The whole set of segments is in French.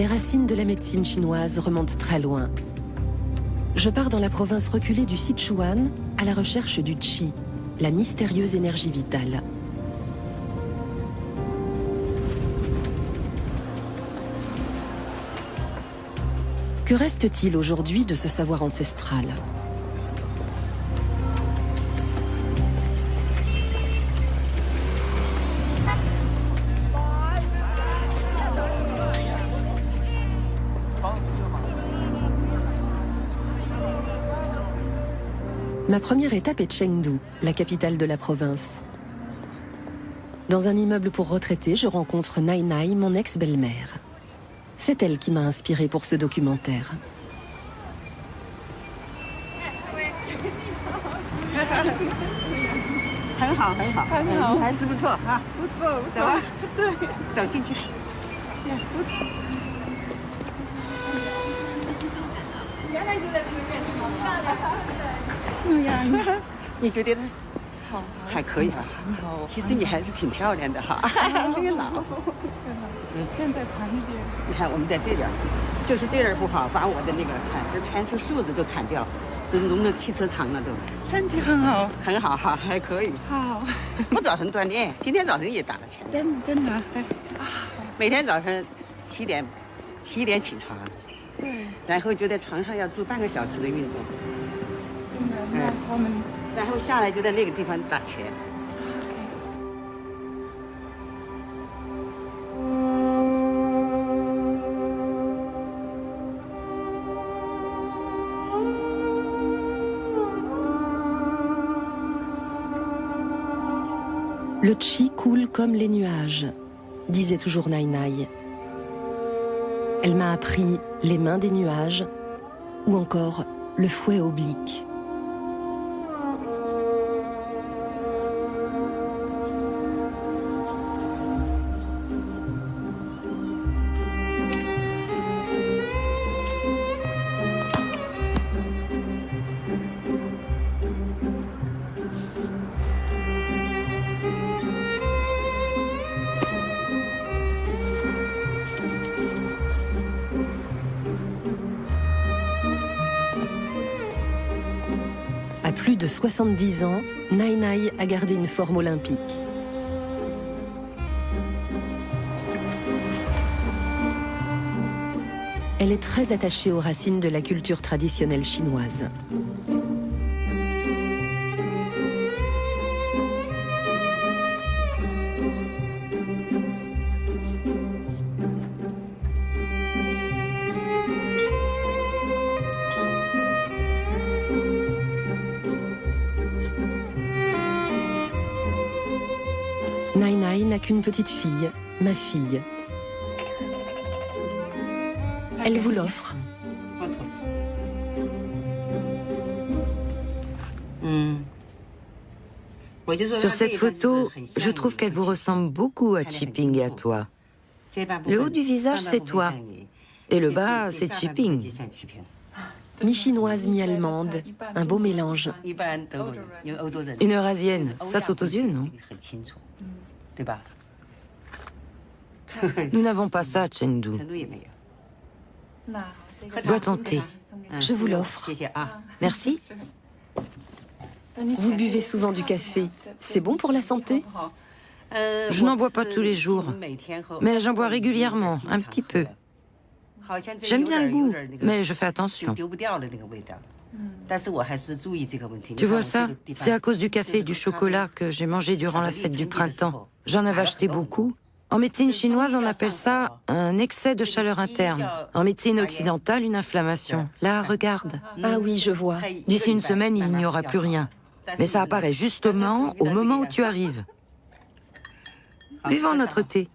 Les racines de la médecine chinoise remontent très loin. Je pars dans la province reculée du Sichuan à la recherche du qi, la mystérieuse énergie vitale. Que reste-t-il aujourd'hui de ce savoir ancestral ? Ma première étape est Chengdu, la capitale de la province. Dans un immeuble pour retraités, je rencontre Nai Nai, mon ex-belle-mère. C'est elle qui m'a inspirée pour ce documentaire. Le qi coule comme les nuages, disait toujours Nai Nai. Elle m'a appris les mains des nuages ou encore le fouet oblique. À plus de 70 ans, Nai Nai a gardé une forme olympique. Elle est très attachée aux racines de la culture traditionnelle chinoise. Nai Nai n'a qu'une petite fille, ma fille. Elle vous l'offre. Sur cette photo, je trouve qu'elle vous ressemble beaucoup à Qiping et à toi. Le haut du visage, c'est toi. Et le bas, c'est Qiping. Mi-chinoise, mi-allemande, un beau mélange. Une Eurasienne, ça saute aux yeux, non? Nous n'avons pas ça, Chengdu. Bois ton thé. Je vous l'offre. Merci. Vous buvez souvent du café. C'est bon pour la santé? Je n'en bois pas tous les jours, mais j'en bois régulièrement, un petit peu. J'aime bien le goût, mais je fais attention. Tu vois ça? C'est à cause du café et du chocolat que j'ai mangé durant la fête du printemps. J'en avais acheté beaucoup. En médecine chinoise, on appelle ça un excès de chaleur interne. En médecine occidentale, une inflammation. Là, regarde. Ah oui, je vois. D'ici une semaine, il n'y aura plus rien. Mais ça apparaît justement au moment où tu arrives. Buvons notre thé.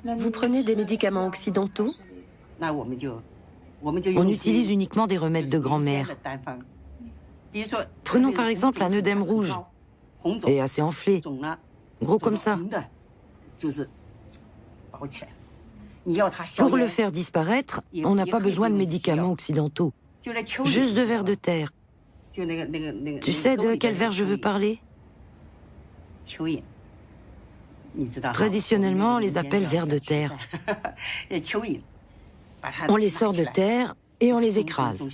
Vous prenez des médicaments occidentaux? On utilise uniquement des remèdes de grand-mère. Prenons par exemple un œdème rouge, et assez enflé, gros comme ça. Pour le faire disparaître, on n'a pas besoin de médicaments occidentaux, juste de vers de terre. Tu sais de quel vers je veux parler? Traditionnellement, on les appelle vers de terre. On les sort de terre et on les écrase.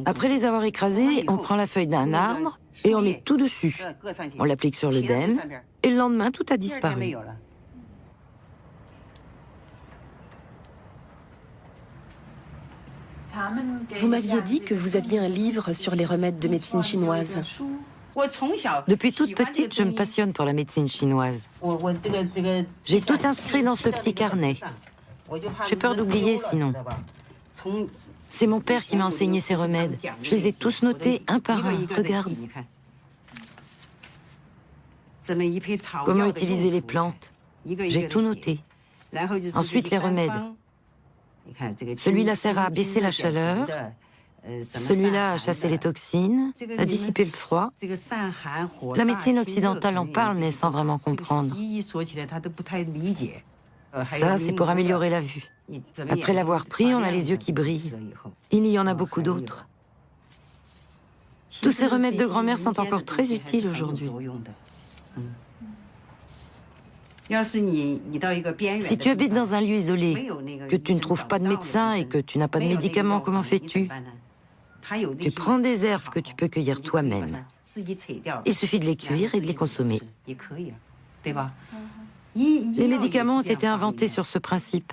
Après les avoir écrasés, on prend la feuille d'un arbre et on met tout dessus. On l'applique sur l'œdème et le lendemain, tout a disparu. Vous m'aviez dit que vous aviez un livre sur les remèdes de médecine chinoise. Depuis toute petite, je me passionne pour la médecine chinoise. J'ai tout inscrit dans ce petit carnet. J'ai peur d'oublier sinon. C'est mon père qui m'a enseigné ces remèdes. Je les ai tous notés un par un. Regarde. Comment utiliser les plantes? J'ai tout noté. Ensuite, les remèdes. Celui-là sert à baisser la chaleur. Celui-là a chassé les toxines, a dissipé le froid. La médecine occidentale en parle, mais sans vraiment comprendre. Ça, c'est pour améliorer la vue. Après l'avoir pris, on a les yeux qui brillent. Il y en a beaucoup d'autres. Tous ces remèdes de grand-mère sont encore très utiles aujourd'hui. Si tu habites dans un lieu isolé, que tu ne trouves pas de médecin et que tu n'as pas de médicaments, comment fais-tu? Tu prends des herbes que tu peux cueillir toi-même. Il suffit de les cuire et de les consommer. Les médicaments ont été inventés sur ce principe.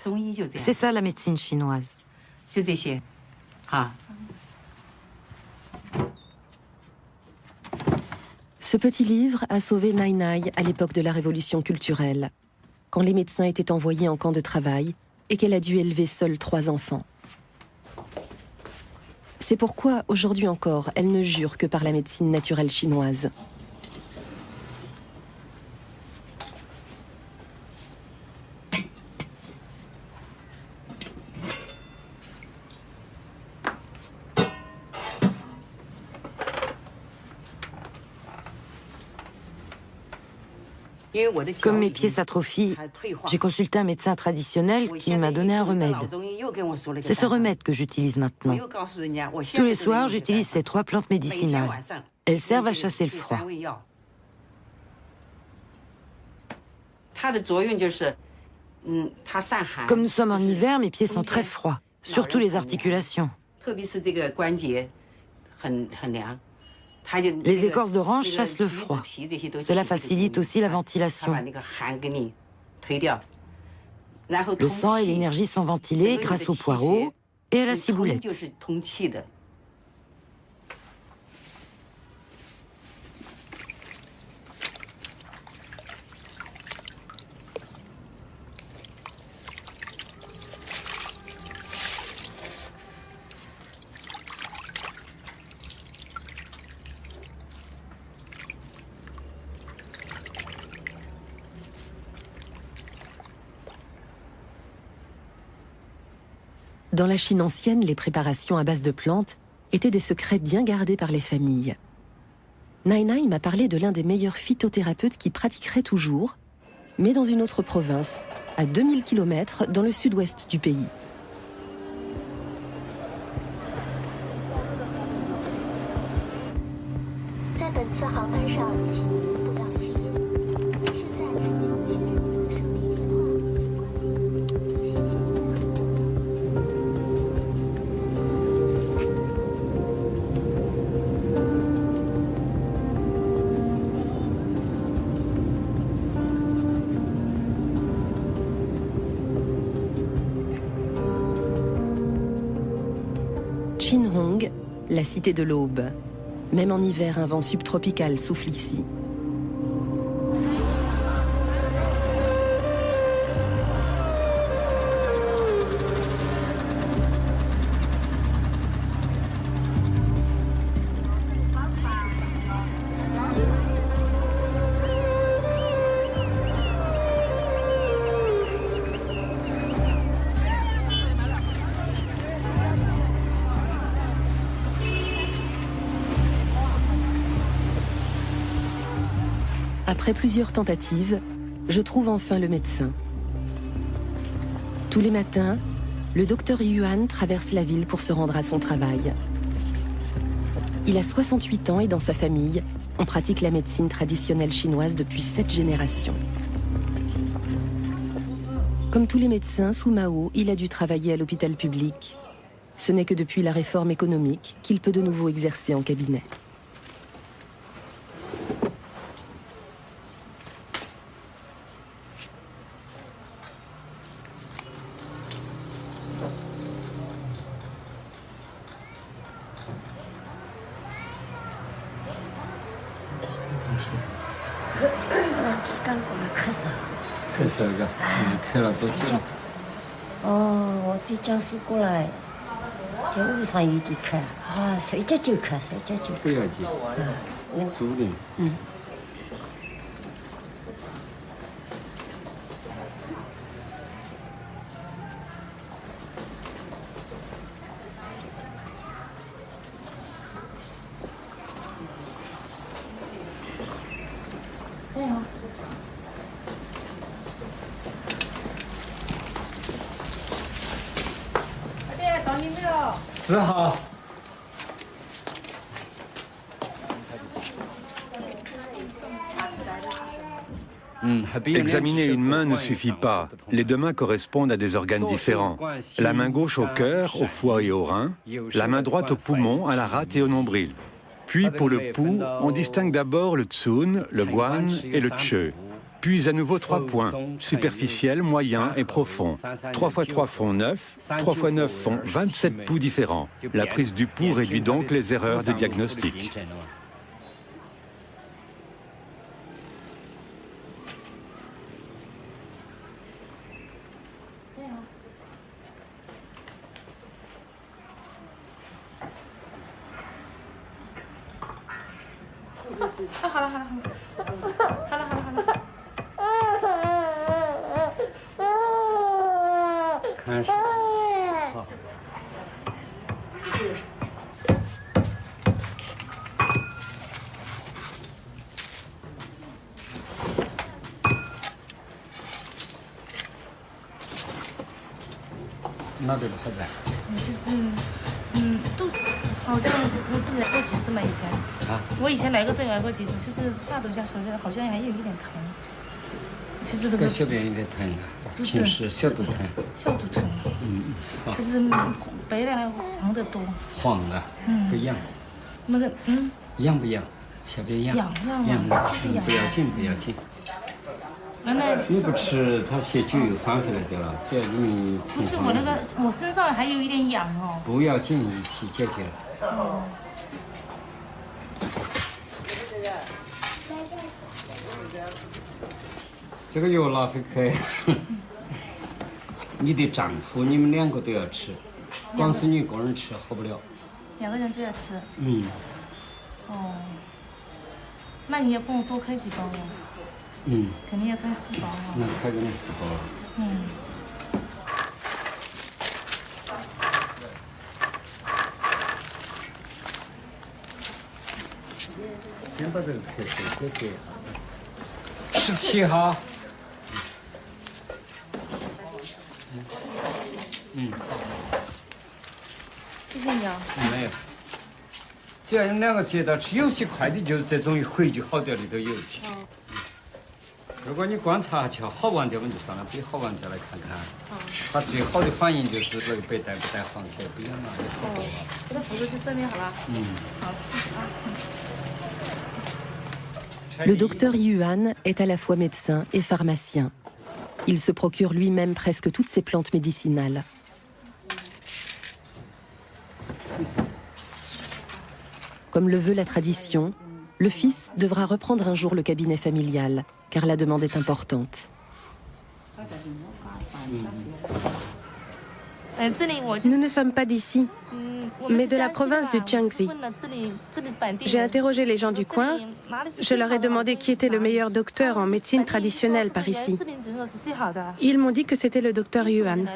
C'est ça la médecine chinoise. Ce petit livre a sauvé Nai Nai à l'époque de la révolution culturelle, quand les médecins étaient envoyés en camp de travail et qu'elle a dû élever seule 3 enfants. C'est pourquoi, aujourd'hui encore, elle ne jure que par la médecine naturelle chinoise. Comme mes pieds s'atrophient, j'ai consulté un médecin traditionnel qui m'a donné un remède. C'est ce remède que j'utilise maintenant. Tous les soirs, j'utilise ces 3 plantes médicinales. Elles servent à chasser le froid. Comme nous sommes en hiver, mes pieds sont très froids, surtout les articulations. Les écorces d'orange chassent le froid. Cela facilite aussi la ventilation. Le sang et l'énergie sont ventilés grâce au poireau et à la ciboulette. Dans la Chine ancienne, les préparations à base de plantes étaient des secrets bien gardés par les familles. Nai Nai m'a parlé de l'un des meilleurs phytothérapeutes qui pratiquerait toujours, mais dans une autre province, à 2000 km dans le sud-ouest du pays. Qinhong, la cité de l'aube. Même en hiver, un vent subtropical souffle ici. Après plusieurs tentatives, je trouve enfin le médecin. Tous les matins, le docteur Yuan traverse la ville pour se rendre à son travail. Il a 68 ans et dans sa famille, on pratique la médecine traditionnelle chinoise depuis 7 générations. Comme tous les médecins, sous Mao, il a dû travailler à l'hôpital public. Ce n'est que depuis la réforme économique qu'il peut de nouveau exercer en cabinet. Examiner une main ne suffit pas. Les deux mains correspondent à des organes différents. La main gauche au cœur, au foie et au rein. La main droite au poumon, à la rate et au nombril. Puis pour le pouls, on distingue d'abord le tsun, le guan et le che. Puis à nouveau 3 points, superficiel, moyen et profond. 3 x 3 font 9, 3 x 9 font 27 pouls différents. La prise du pouls réduit donc les erreurs de diagnostic.这个药拿回去，你的丈夫你们2个都要吃，光是你一个人吃好不了。2个人都要吃。嗯。哦。那你要帮我多开几包呀？嗯。肯定要开4包啊。那开给你4包。嗯。先把这个开给17号。谢谢你啊。没有，只要用2个接到吃，有些快的就是这种一回就好掉的都有。如果你观察下去好玩点，我们就算了；不好玩再来看看。它最好的反应就是那个白带不带黄色，不一样嘛，也好多啊。我的辅助就正面好了。好，谢谢啊。Le docteur Yuan est à la fois médecin et pharmacien. Il se procure lui-même presque toutes ses plantes médicinales. Comme le veut la tradition, le fils devra reprendre un jour le cabinet familial, car la demande est importante. Nous ne sommes pas d'ici, mais de la province de Jiangxi. J'ai interrogé les gens du coin, je leur ai demandé qui était le meilleur docteur en médecine traditionnelle par ici. Ils m'ont dit que c'était le docteur Yuan.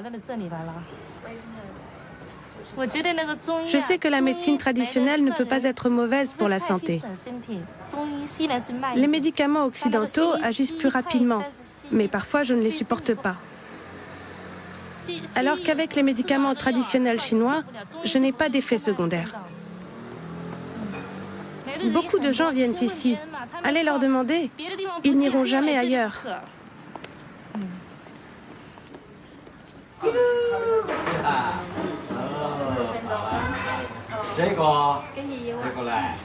Je sais que la médecine traditionnelle ne peut pas être mauvaise pour la santé. Les médicaments occidentaux agissent plus rapidement, mais parfois je ne les supporte pas. Alors qu'avec les médicaments traditionnels chinois, je n'ai pas d'effet secondaire. Beaucoup de gens viennent ici. Allez leur demander, ils n'iront jamais ailleurs. 这个来，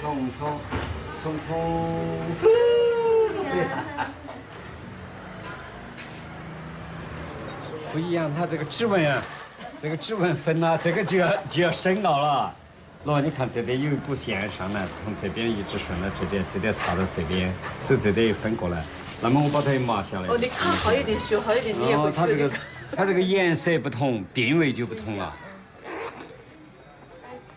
匆匆，不一样，它这个指纹啊，这个指纹分了，这个就要深奥了。喏，你看这边有一股线上来，从这边一直顺到这边，这边插到这边，走这边又分过来。那么我把它码下来。哦，你看好一点，学好一点，你也会吃。它这个颜色不同，定位就不同了。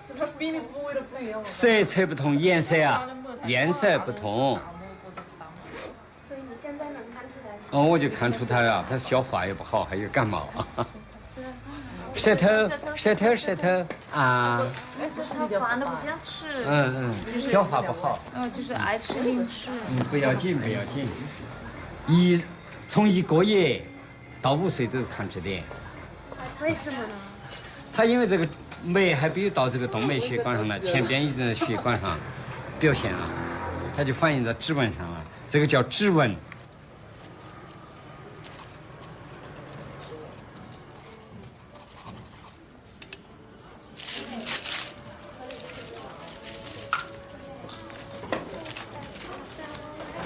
是它比的部位都不一样。色彩不同，颜色不同。所以你现在能看出来？哦，我就看出它了，它消化也不好，还有感冒。舌头啊！就是它烦的不想吃。消化不好。就是爱吃零食。不要紧。从1个月到5岁都是看这点。为什么呢？它因为这个酶还没有到这个动脉血管上来，前边已经在血管上表现了，它就反映在指纹上了，这个叫指纹。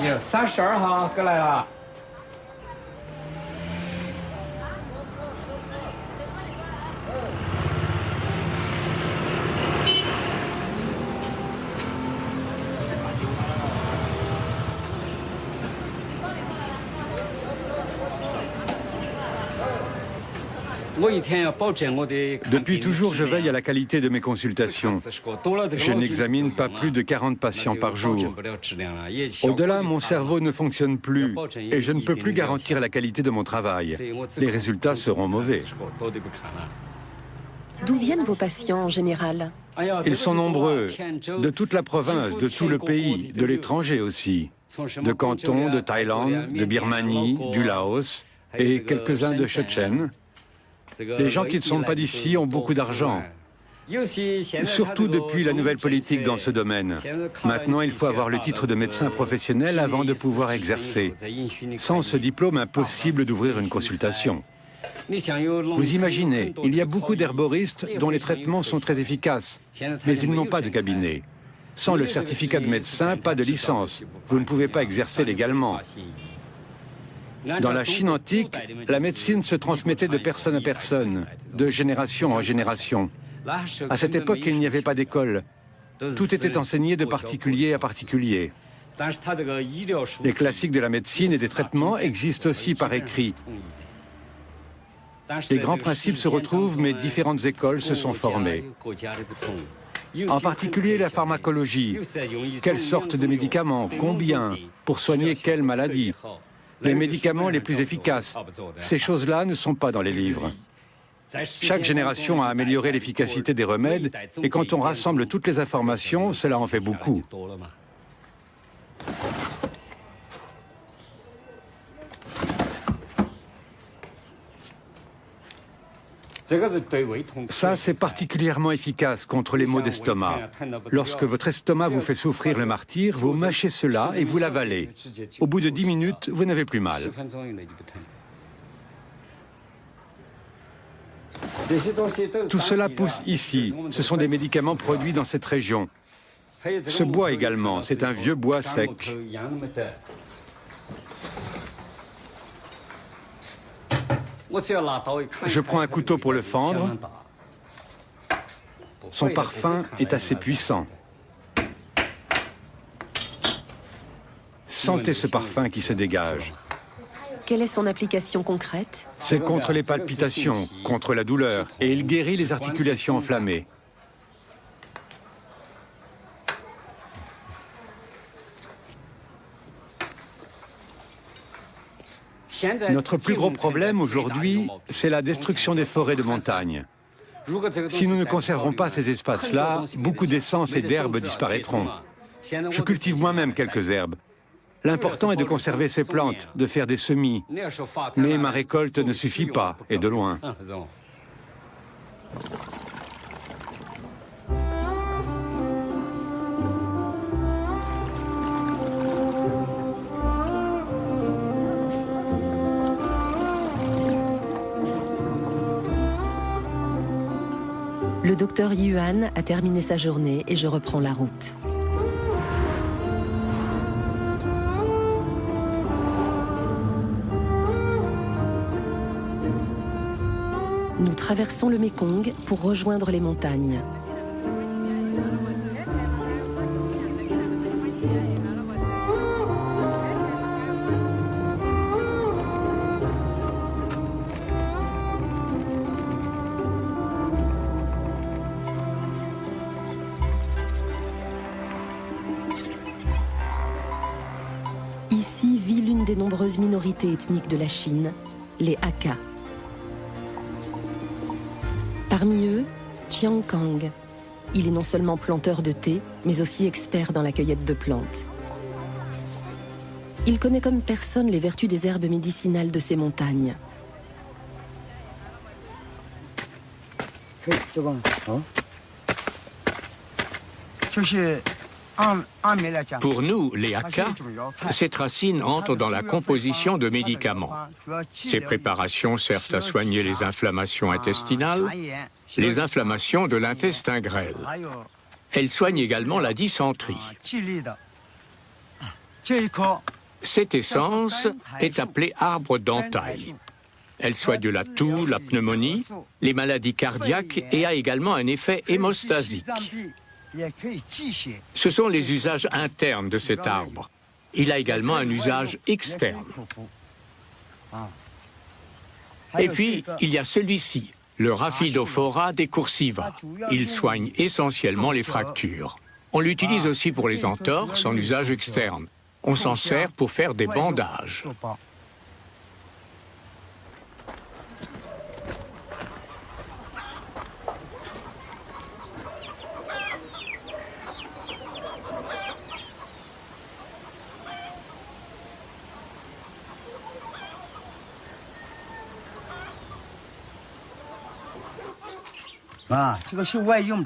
有32号过来了。Depuis toujours, je veille à la qualité de mes consultations. Je n'examine pas plus de 40 patients par jour. Au-delà, mon cerveau ne fonctionne plus et je ne peux plus garantir la qualité de mon travail. Les résultats seront mauvais. D'où viennent vos patients en général? Ils sont nombreux, de toute la province, de tout le pays, de l'étranger aussi, de Canton, de Thaïlande, de Birmanie, du Laos et quelques-uns de Shenzhen. Les gens qui ne sont pas d'ici ont beaucoup d'argent, surtout depuis la nouvelle politique dans ce domaine. Maintenant, il faut avoir le titre de médecin professionnel avant de pouvoir exercer. Sans ce diplôme, impossible d'ouvrir une consultation. Vous imaginez, il y a beaucoup d'herboristes dont les traitements sont très efficaces, mais ils n'ont pas de cabinet. Sans le certificat de médecin, pas de licence. Vous ne pouvez pas exercer légalement. Dans la Chine antique, la médecine se transmettait de personne à personne, de génération en génération. À cette époque, il n'y avait pas d'école. Tout était enseigné de particulier à particulier. Les classiques de la médecine et des traitements existent aussi par écrit. Les grands principes se retrouvent, mais différentes écoles se sont formées. En particulier la pharmacologie. Quelles sortes de médicaments, combien, pour soigner quelle maladie? Les médicaments les plus efficaces. Ces choses-là ne sont pas dans les livres. Chaque génération a amélioré l'efficacité des remèdes et quand on rassemble toutes les informations, cela en fait beaucoup. Ça, c'est particulièrement efficace contre les maux d'estomac. Lorsque votre estomac vous fait souffrir le martyre, vous mâchez cela et vous l'avalez. Au bout de 10 minutes, vous n'avez plus mal. Tout cela pousse ici. Ce sont des médicaments produits dans cette région. Ce bois également, c'est un vieux bois sec. Je prends un couteau pour le fendre. Son parfum est assez puissant. Sentez ce parfum qui se dégage. Quelle est son application concrète? C'est contre les palpitations, contre la douleur, et il guérit les articulations enflammées. Notre plus gros problème aujourd'hui, c'est la destruction des forêts de montagne. Si nous ne conservons pas ces espaces-là, beaucoup d'essences et d'herbes disparaîtront. Je cultive moi-même quelques herbes. L'important est de conserver ces plantes, de faire des semis. Mais ma récolte ne suffit pas, et de loin. Le docteur Yuan a terminé sa journée et je reprends la route. Nous traversons le Mékong pour rejoindre les montagnes. Ici vit l'une des nombreuses minorités ethniques de la Chine, les Hakka. Parmi eux, Chiang Kang. Il est non seulement planteur de thé, mais aussi expert dans la cueillette de plantes. Il connaît comme personne les vertus des herbes médicinales de ces montagnes. Pour nous, les Hakka, cette racine entre dans la composition de médicaments. Ces préparations servent à soigner les inflammations intestinales, les inflammations de l'intestin grêle. Elles soignent également la dysenterie. Cette essence est appelée arbre d'entaille. Elle soigne la toux, la pneumonie, les maladies cardiaques et a également un effet hémostasique. Ce sont les usages internes de cet arbre. Il a également un usage externe. Et puis, il y a celui-ci, le Rhaphidophora decursiva. Il soigne essentiellement les fractures. On l'utilise aussi pour les entorses en usage externe. On s'en sert pour faire des bandages.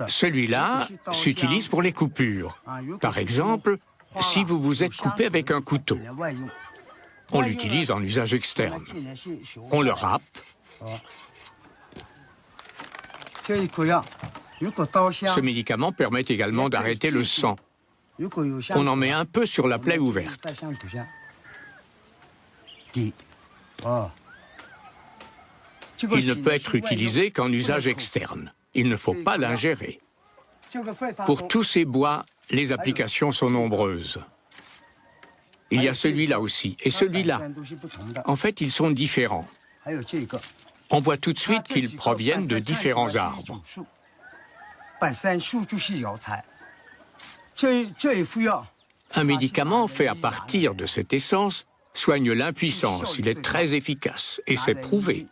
Celui-là s'utilise pour les coupures. Par exemple, si vous vous êtes coupé avec un couteau, on l'utilise en usage externe. On le râpe. Ce médicament permet également d'arrêter le sang. On en met un peu sur la plaie ouverte. Il ne peut être utilisé qu'en usage externe. Il ne faut pas l'ingérer. Pour tous ces bois, les applications sont nombreuses. Il y a celui-là aussi, et celui-là. En fait, ils sont différents. On voit tout de suite qu'ils proviennent de différents arbres. Un médicament fait à partir de cette essence soigne l'impuissance. Il est très efficace, et c'est prouvé.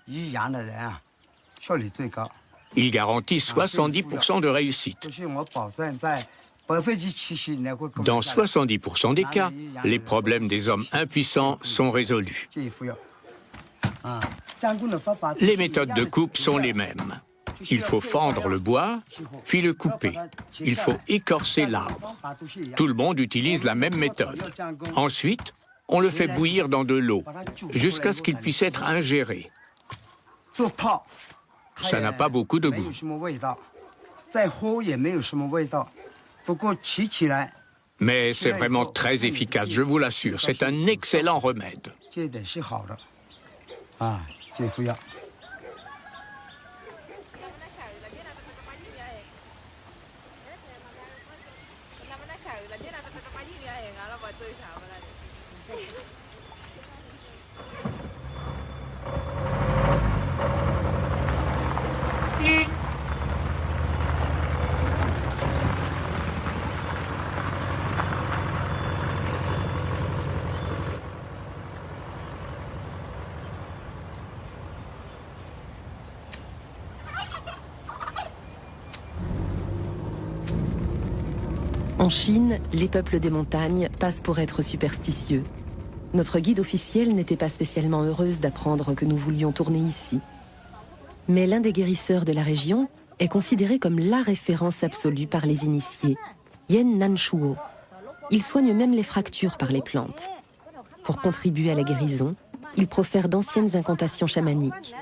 Il garantit 70% de réussite. Dans 70% des cas, les problèmes des hommes impuissants sont résolus. Les méthodes de coupe sont les mêmes. Il faut fendre le bois, puis le couper. Il faut écorcer l'arbre. Tout le monde utilise la même méthode. Ensuite, on le fait bouillir dans de l'eau, jusqu'à ce qu'il puisse être ingéré. Ça n'a pas beaucoup de goût. Mais c'est vraiment très efficace, je vous l'assure. C'est un excellent remède. En Chine, les peuples des montagnes passent pour être superstitieux. Notre guide officielle n'était pas spécialement heureuse d'apprendre que nous voulions tourner ici. Mais l'un des guérisseurs de la région est considéré comme la référence absolue par les initiés, Yen Nanshuo. Il soigne même les fractures par les plantes. Pour contribuer à la guérison, il profère d'anciennes incantations chamaniques.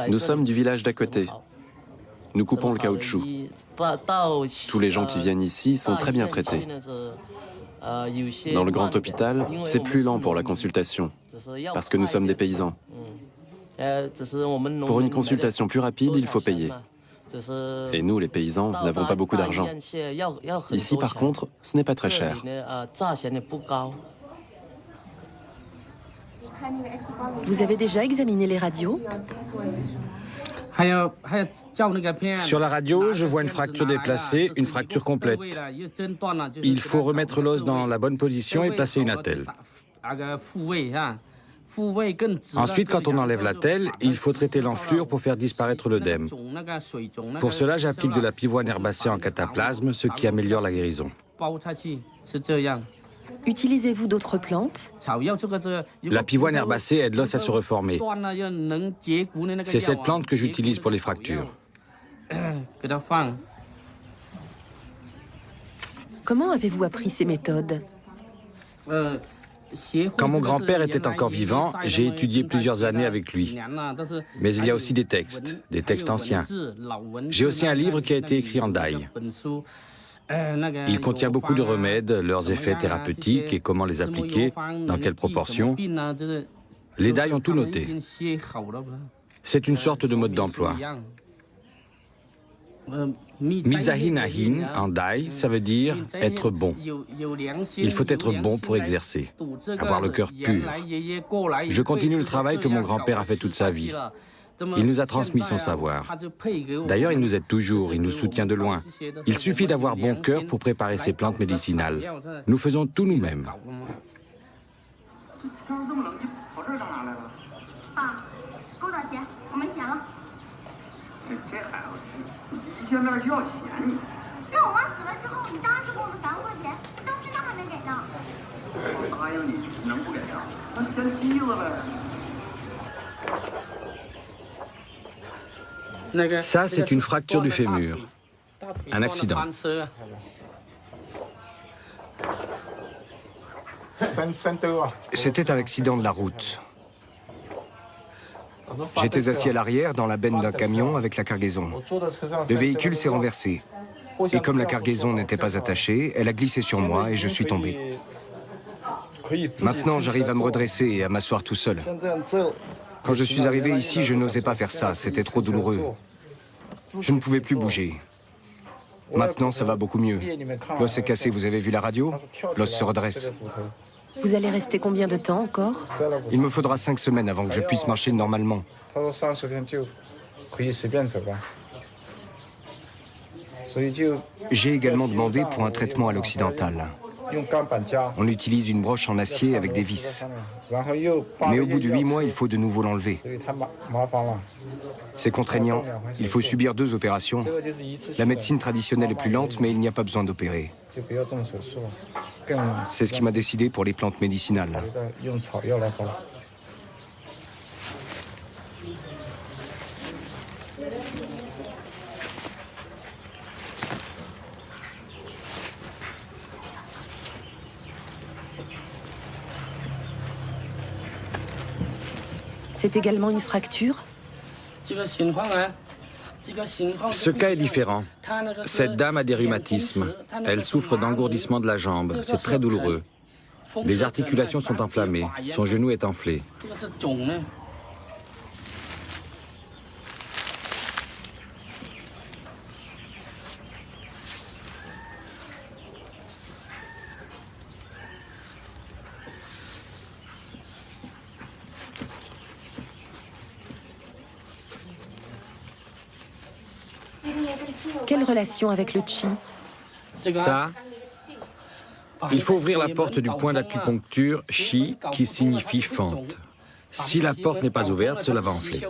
Nous sommes du village d'à côté. Nous coupons le caoutchouc. Tous les gens qui viennent ici sont très bien traités. Dans le grand hôpital, c'est plus lent pour la consultation, parce que nous sommes des paysans. Pour une consultation plus rapide, il faut payer. Et nous, les paysans, n'avons pas beaucoup d'argent. Ici, par contre, ce n'est pas très cher. Vous avez déjà examiné les radios? Sur la radio, je vois une fracture déplacée, une fracture complète. Il faut remettre l'os dans la bonne position et placer une attelle. Ensuite, quand on enlève l'attelle, il faut traiter l'enflure pour faire disparaître l'œdème. Pour cela, j'applique de la pivoine herbacée en cataplasme, ce qui améliore la guérison. Utilisez-vous d'autres plantes? La pivoine herbacée aide l'os à se reformer. C'est cette plante que j'utilise pour les fractures. Comment avez-vous appris ces méthodes? Quand mon grand-père était encore vivant, j'ai étudié plusieurs années avec lui. Mais il y a aussi des textes anciens. J'ai aussi un livre qui a été écrit en Dai. Il contient beaucoup de remèdes, leurs effets thérapeutiques et comment les appliquer, dans quelles proportions. Les Dai ont tout noté. C'est une sorte de mode d'emploi. Mizahi-nahin en Dai, ça veut dire être bon. Il faut être bon pour exercer, avoir le cœur pur. Je continue le travail que mon grand-père a fait toute sa vie. Il nous a transmis son savoir. D'ailleurs, il nous aide toujours, il nous soutient de loin. Il suffit d'avoir bon cœur pour préparer ces plantes médicinales. Nous faisons tout nous-mêmes. Ça, c'est une fracture du fémur. Un accident. C'était un accident de la route. J'étais assis à l'arrière dans la benne d'un camion avec la cargaison. Le véhicule s'est renversé. Et comme la cargaison n'était pas attachée, elle a glissé sur moi et je suis tombé. Maintenant, j'arrive à me redresser et à m'asseoir tout seul. Quand je suis arrivé ici, je n'osais pas faire ça, c'était trop douloureux. Je ne pouvais plus bouger. Maintenant, ça va beaucoup mieux. L'os est cassé, vous avez vu la radio? L'os se redresse. Vous allez rester combien de temps encore? Il me faudra 5 semaines avant que je puisse marcher normalement. J'ai également demandé pour un traitement à l'occidental. On utilise une broche en acier avec des vis. Mais au bout de 8 mois, il faut de nouveau l'enlever. C'est contraignant. Il faut subir 2 opérations. La médecine traditionnelle est plus lente, mais il n'y a pas besoin d'opérer. C'est ce qui m'a décidé pour les plantes médicinales. C'est également une fracture? Ce cas est différent. Cette dame a des rhumatismes. Elle souffre d'engourdissement de la jambe. C'est très douloureux. Les articulations sont enflammées. Son genou est enflé. Quelle relation avec le qi? Ça, il faut ouvrir la porte du point d'acupuncture Shi, qui signifie fente. Si la porte n'est pas ouverte, cela va enfler.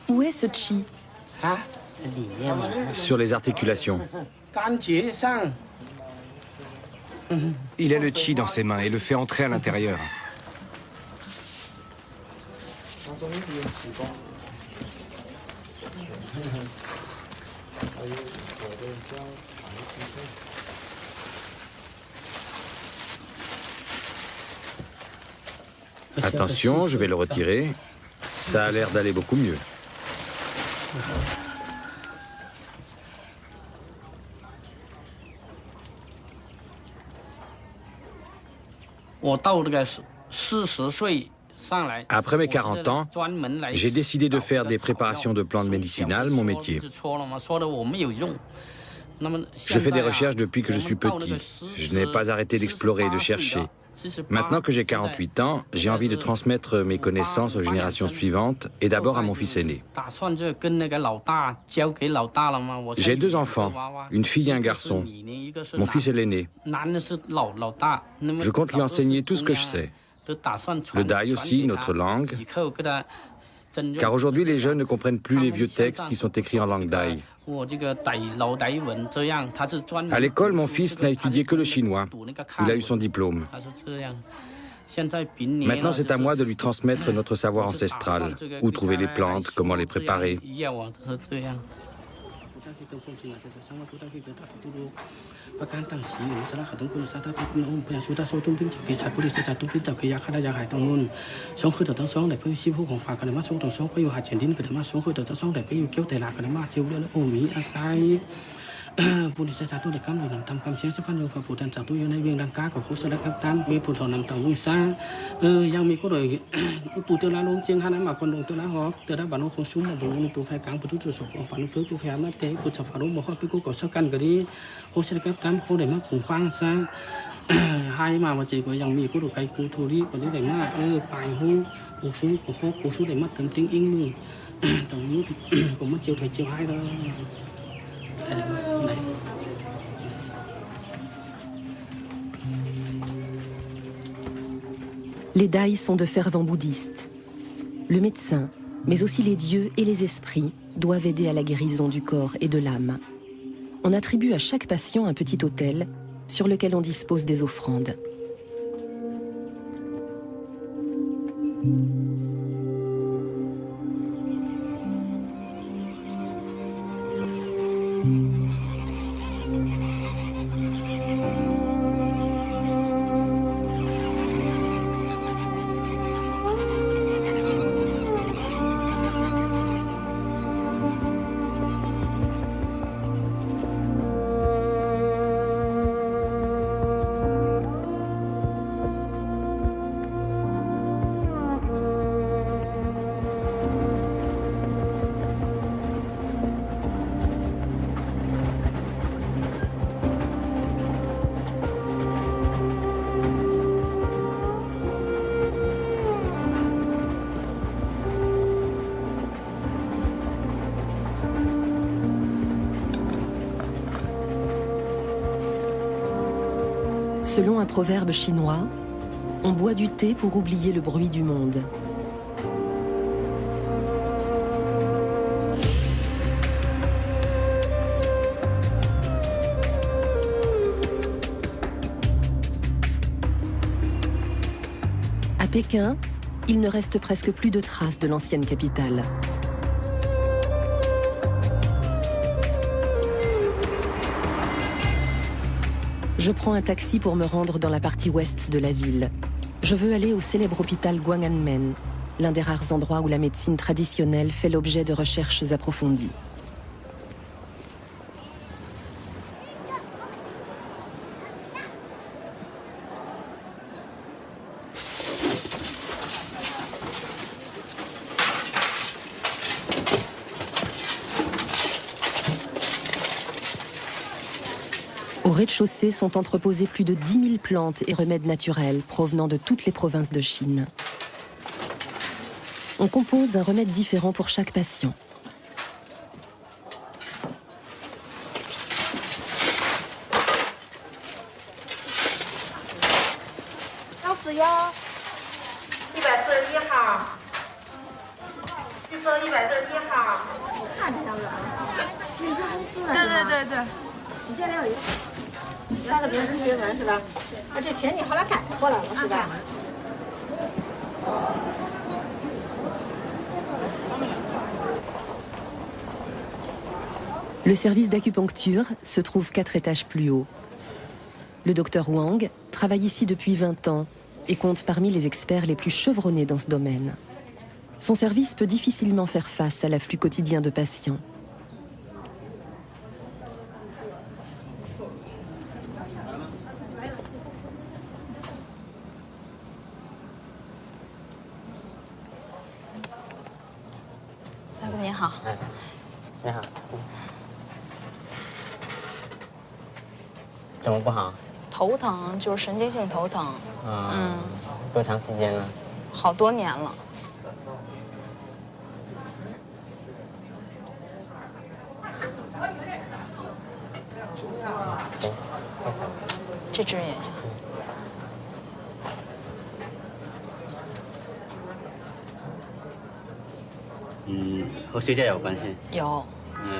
Où est ce qi? Sur les articulations. Il a le chi dans ses mains et le fait entrer à l'intérieur. Attention, je vais le retirer. Ça a l'air d'aller beaucoup mieux. Après mes 40 ans, j'ai décidé de faire des préparations de plantes médicinales mon métier. Je fais des recherches depuis que je suis petit. Je n'ai pas arrêté d'explorer et de chercher. Maintenant que j'ai 48 ans, j'ai envie de transmettre mes connaissances aux générations suivantes et d'abord à mon fils aîné. J'ai 2 enfants, une fille et un garçon. Mon fils est l'aîné. Je compte lui enseigner tout ce que je sais. Le dai aussi, notre langue. Car aujourd'hui, les jeunes ne comprennent plus les vieux textes qui sont écrits en langue dai. À l'école, mon fils n'a étudié que le chinois. Il a eu son diplôme. Maintenant, c'est à moi de lui transmettre notre savoir ancestral. Où trouver les plantes, comment les préparer. Les dai sont de fervents bouddhistes. Le médecin, mais aussi les dieux et les esprits, doivent aider à la guérison du corps et de l'âme. On attribue à chaque patient un petit autel sur lequel on dispose des offrandes. Selon un proverbe chinois, on boit du thé pour oublier le bruit du monde. À Pékin, il ne reste presque plus de traces de l'ancienne capitale. Je prends un taxi pour me rendre dans la partie ouest de la ville. Je veux aller au célèbre hôpital Gwanghwamen, l'un des rares endroits où la médecine traditionnelle fait l'objet de recherches approfondies. Au rez-de-chaussée sont entreposées plus de 10 000 plantes et remèdes naturels provenant de toutes les provinces de Chine. On compose un remède différent pour chaque patient. Le service d'acupuncture se trouve 4 étages plus haut. Le docteur Wang travaille ici depuis 20 ans et compte parmi les experts les plus chevronnés dans ce domaine. Son service peut difficilement faire face à l'afflux quotidien de patients.头疼就是神经性头疼，多长时间了？好多年了。这只也。和睡觉有关系？有。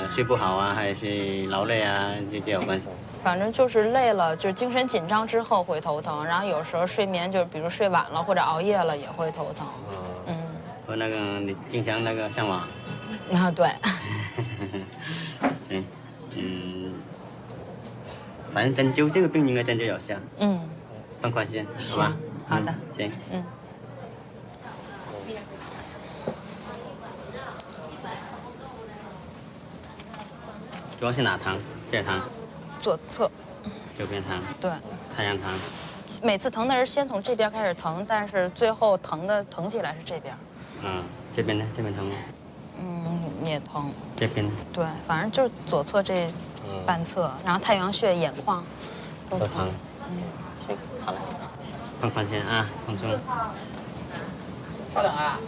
睡不好啊，还是劳累啊，这有关系？反正就是累了，就是精神紧张之后会头疼，然后有时候睡眠就是比如睡晚了或者熬夜了也会头疼。和那个你经常那个上网。啊，对。行，反正针灸这个病应该针灸有效。放宽心，好吧？好的。行。主要是哪疼？这疼？左侧。右边疼？对。太阳疼？每次疼的是先从这边开始疼，但是最后疼起来是这边。这边呢？这边疼吗？也疼。这边呢？对，反正就是左侧这半侧，然后太阳穴、眼眶都疼。好了，放宽心啊，放松。稍等啊。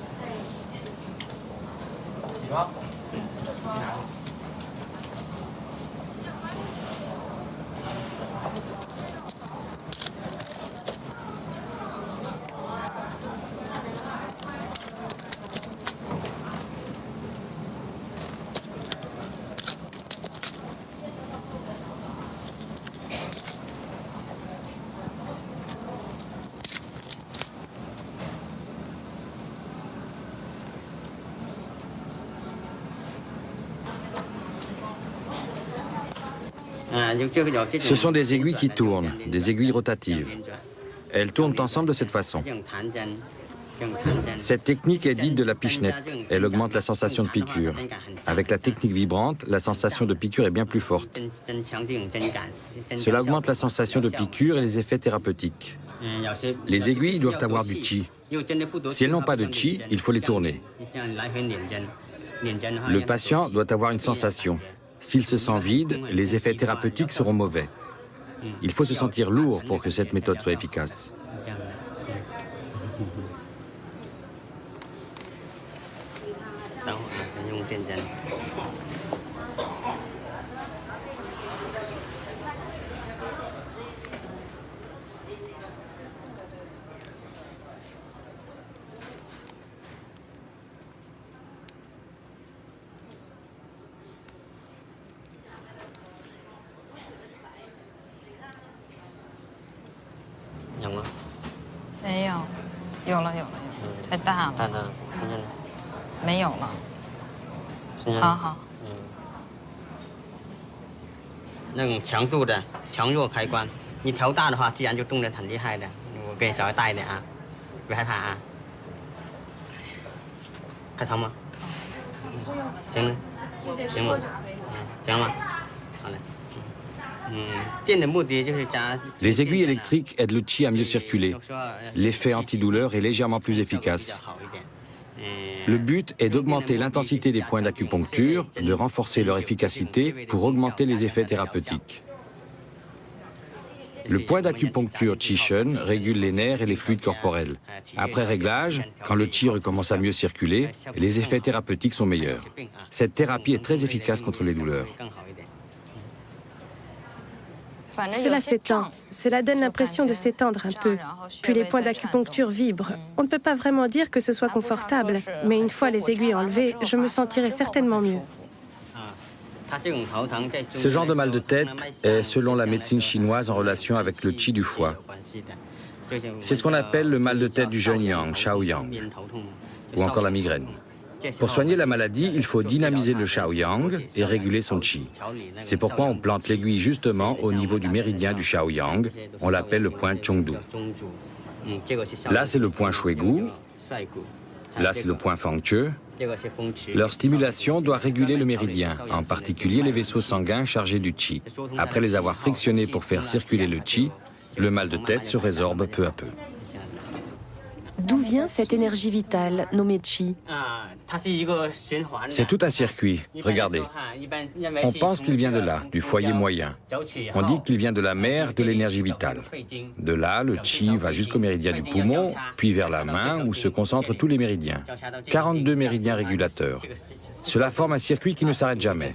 起床。Ce sont des aiguilles qui tournent, des aiguilles rotatives. Elles tournent ensemble de cette façon. Cette technique est dite de la pichenette. Elle augmente la sensation de piqûre. Avec la technique vibrante, la sensation de piqûre est bien plus forte. Cela augmente la sensation de piqûre et les effets thérapeutiques. Les aiguilles doivent avoir du chi. Si elles n'ont pas de chi, il faut les tourner. Le patient doit avoir une sensation. S'il se sent vide, les effets thérapeutiques seront mauvais. Il faut se sentir lourd pour que cette méthode soit efficace. 有了，太大了。大的，现在呢？没有了。现在好。那种强度的强弱开关，你调大的话，自然就动得很厉害的。我给你稍微大一点啊，别害怕啊。还疼吗？行了，行吗？行了吗？好嘞。电的目的就是加。Les aiguilles électriques aident le qi à mieux circuler. L'effet antidouleur est légèrement plus efficace. Le but est d'augmenter l'intensité des points d'acupuncture, de renforcer leur efficacité pour augmenter les effets thérapeutiques. Le point d'acupuncture Qi-Shen régule les nerfs et les fluides corporels. Après réglage, quand le Qi recommence à mieux circuler, les effets thérapeutiques sont meilleurs. Cette thérapie est très efficace contre les douleurs. Cela s'étend. Cela donne l'impression de s'étendre un peu. Puis les points d'acupuncture vibrent. On ne peut pas vraiment dire que ce soit confortable, mais une fois les aiguilles enlevées, je me sentirai certainement mieux. Ce genre de mal de tête est, selon la médecine chinoise, en relation avec le qi du foie. C'est ce qu'on appelle le mal de tête du jeune yang, Shaoyang, ou encore la migraine. Pour soigner la maladie, il faut dynamiser le Shaoyang et réguler son qi. C'est pourquoi on plante l'aiguille justement au niveau du méridien du Shaoyang. On l'appelle le point Chongdu. Là, c'est le point Shuigu. Là, c'est le point Fangque. Leur stimulation doit réguler le méridien, en particulier les vaisseaux sanguins chargés du qi. Après les avoir frictionnés pour faire circuler le qi, le mal de tête se résorbe peu à peu. D'où vient cette énergie vitale nommée qi? C'est tout un circuit. Regardez. On pense qu'il vient de là, du foyer moyen. On dit qu'il vient de la mer de l'énergie vitale. De là, le qi va jusqu'au méridien du poumon, puis vers la main où se concentrent tous les méridiens. 42 méridiens régulateurs. Cela forme un circuit qui ne s'arrête jamais.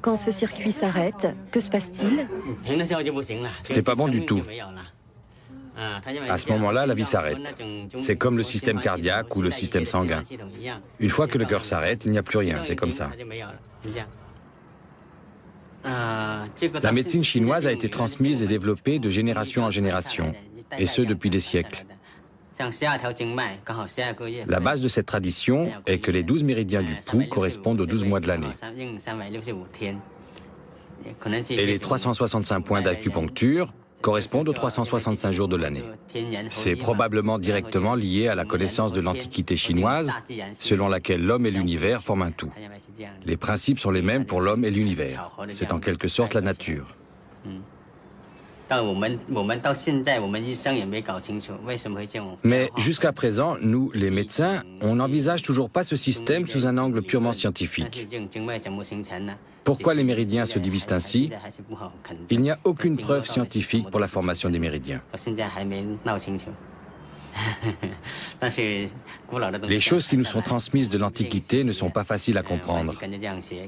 Quand ce circuit s'arrête, que se passe-t-il? C'était pas bon du tout. À ce moment-là, la vie s'arrête. C'est comme le système cardiaque ou le système sanguin. Une fois que le cœur s'arrête, il n'y a plus rien, c'est comme ça. La médecine chinoise a été transmise et développée de génération en génération, et ce depuis des siècles. La base de cette tradition est que les 12 méridiens du pouls correspondent aux 12 mois de l'année. Et les 365 points d'acupuncture correspondent aux 365 jours de l'année. C'est probablement directement lié à la connaissance de l'Antiquité chinoise, selon laquelle l'homme et l'univers forment un tout. Les principes sont les mêmes pour l'homme et l'univers. C'est en quelque sorte la nature. Mais jusqu'à présent, nous, les médecins, on n'envisage toujours pas ce système sous un angle purement scientifique. Pourquoi les méridiens se divisent ainsi? Il n'y a aucune preuve scientifique pour la formation des méridiens. Les choses qui nous sont transmises de l'Antiquité ne sont pas faciles à comprendre.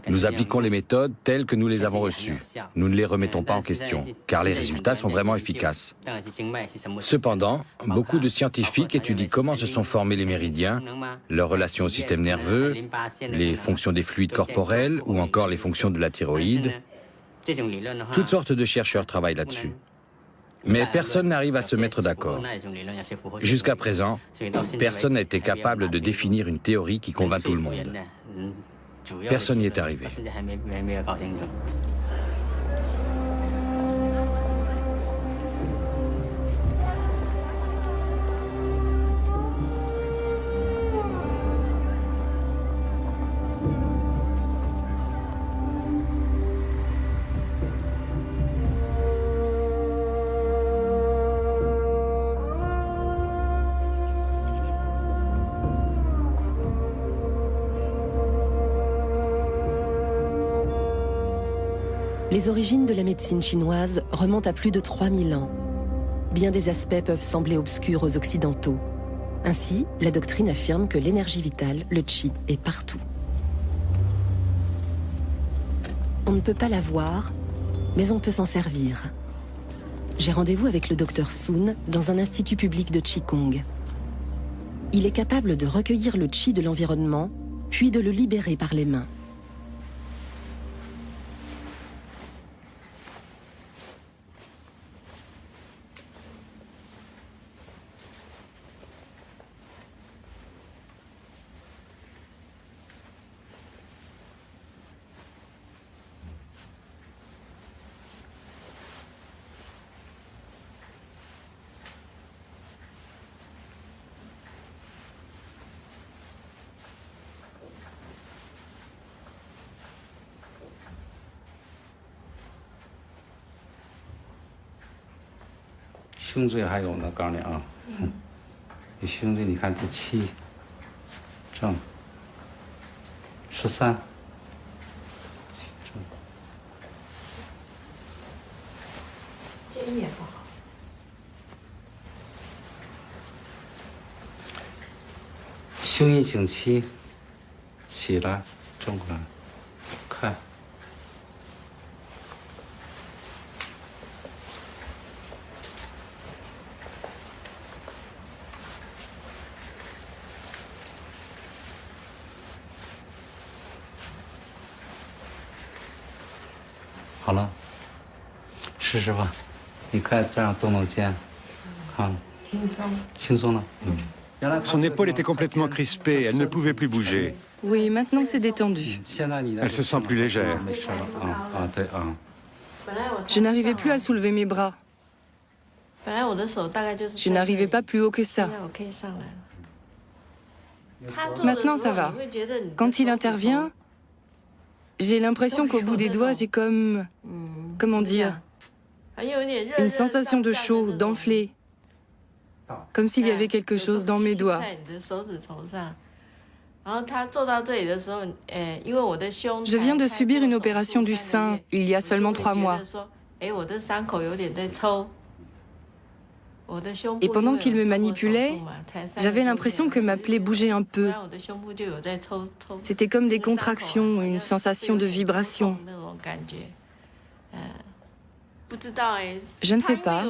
Nous appliquons les méthodes telles que nous les avons reçues. Nous ne les remettons pas en question, car les résultats sont vraiment efficaces. Cependant, beaucoup de scientifiques étudient comment se sont formés les méridiens, leur relation au système nerveux, les fonctions des fluides corporels ou encore les fonctions de la thyroïde. Toutes sortes de chercheurs travaillent là-dessus. Mais personne n'arrive à se mettre d'accord. Jusqu'à présent, personne n'a été capable de définir une théorie qui convainc tout le monde. Personne n'y est arrivé. Les origines de la médecine chinoise remontent à plus de 3000 ans. Bien des aspects peuvent sembler obscurs aux Occidentaux. Ainsi, la doctrine affirme que l'énergie vitale, le qi, est partout. On ne peut pas la voir, mais on peut s'en servir. J'ai rendez-vous avec le docteur Sun dans un institut public de Qigong. Il est capable de recueillir le qi de l'environnement, puis de le libérer par les mains. 胸椎还有呢，告诉你啊，你胸椎你看第7，正13，肩也不好。胸一颈7，起来，正过来，看。好了，试试吧。你看这样动动肩，看，轻松了。Son épaule était complètement crispée, elle ne pouvait plus bouger. Oui, maintenant c'est détendu. Elle se sent plus légère. Je n'arrivais plus à soulever mes bras. Je n'arrivais pas plus haut que ça. Maintenant ça va. Quand il intervient, j'ai l'impression qu'au bout des doigts, j'ai comme... Comment dire? Une sensation de chaud, d'enflé. Comme s'il y avait quelque chose dans mes doigts. Je viens de subir une opération du sein il y a seulement 3 mois. Et pendant qu'il me manipulait, j'avais l'impression que ma plaie bougeait un peu. C'était comme des contractions, une sensation de vibration. Je ne sais pas,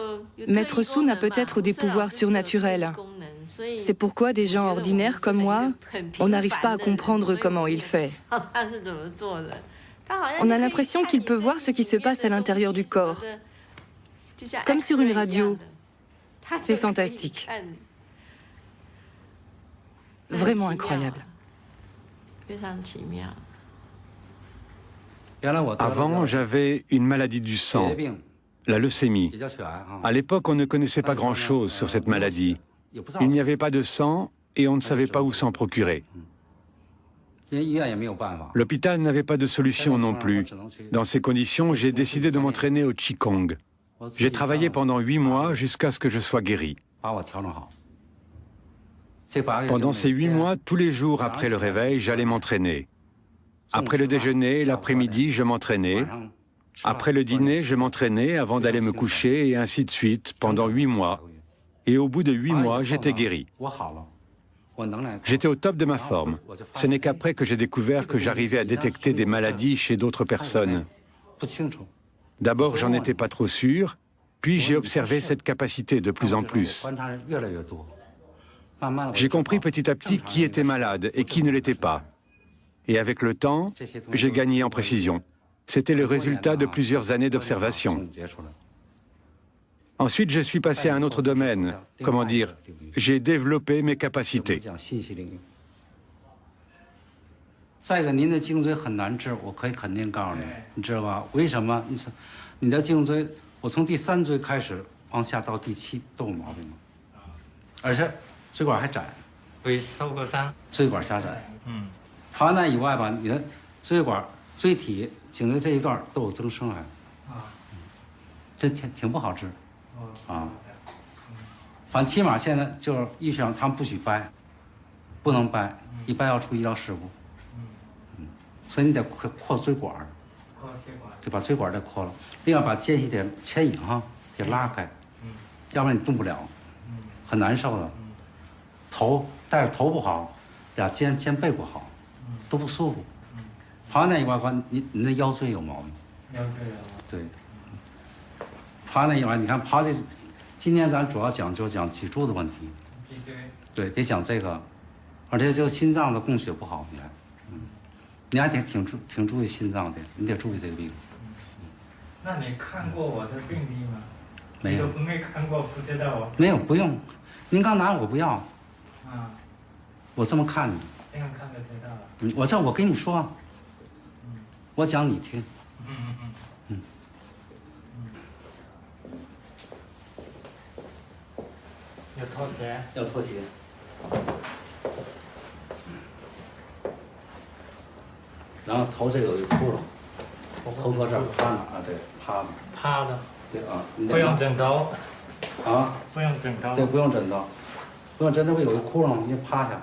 Maître Su n'a peut-être des pouvoirs surnaturels. C'est pourquoi des gens ordinaires comme moi, on n'arrive pas à comprendre comment il fait. On a l'impression qu'il peut voir ce qui se passe à l'intérieur du corps, comme sur une radio. C'est fantastique. Vraiment incroyable. Avant, j'avais une maladie du sang, la leucémie. À l'époque, on ne connaissait pas grand-chose sur cette maladie. Il n'y avait pas de sang et on ne savait pas où s'en procurer. L'hôpital n'avait pas de solution non plus. Dans ces conditions, j'ai décidé de m'entraîner au Qigong. J'ai travaillé pendant 8 mois jusqu'à ce que je sois guéri. Pendant ces 8 mois, tous les jours après le réveil, j'allais m'entraîner. Après le déjeuner, l'après-midi, je m'entraînais. Après le dîner, je m'entraînais avant d'aller me coucher et ainsi de suite pendant 8 mois. Et au bout de 8 mois, j'étais guéri. J'étais au top de ma forme. Ce n'est qu'après que j'ai découvert que j'arrivais à détecter des maladies chez d'autres personnes. D'abord, j'en étais pas trop sûr, puis j'ai observé cette capacité de plus en plus. J'ai compris petit à petit qui était malade et qui ne l'était pas. Et avec le temps, j'ai gagné en précision. C'était le résultat de plusieurs années d'observation. Ensuite, je suis passé à un autre domaine. Comment dire? J'ai développé mes capacités. 再一个，您的颈椎很难治，我可以肯定告诉你，你知道吧？为什么？你的颈椎，我从第3椎开始往下到第7都有毛病了，而且椎管还窄。会受过伤。椎管狭窄。还有那以外吧，你的椎管、椎体、颈椎这一段都有增生还。这挺不好治。反正起码现在就是医学上他们不许掰，不能掰，一掰要出医疗事故。所以你得扩椎管，得把椎管得扩了，另外把间隙得牵引哈，得拉开，要不然你动不了，很难受的。头，但是头不好，俩肩背不好，都不舒服。爬那一块关，你的腰椎有毛病。腰椎有。对。爬那一块，你看爬这，今天咱主要讲就讲脊柱的问题。脊椎。对，得讲这个，而且就心脏的供血不好，你看。你还得挺注意心脏的，你得注意这个病。那你看过我的病历吗？没有。没看过，不知道哦。没有，不用。您刚拿我不要。我这么看你。这样看就知道了。我跟你说，我讲你听。要脱鞋。要脱鞋。然后头这有一个窟窿，头搁这儿趴呢啊，对，趴的。趴的。对啊。不用枕头。啊？不用枕头。对，不用枕头，不用枕头会有个窟窿，你趴下，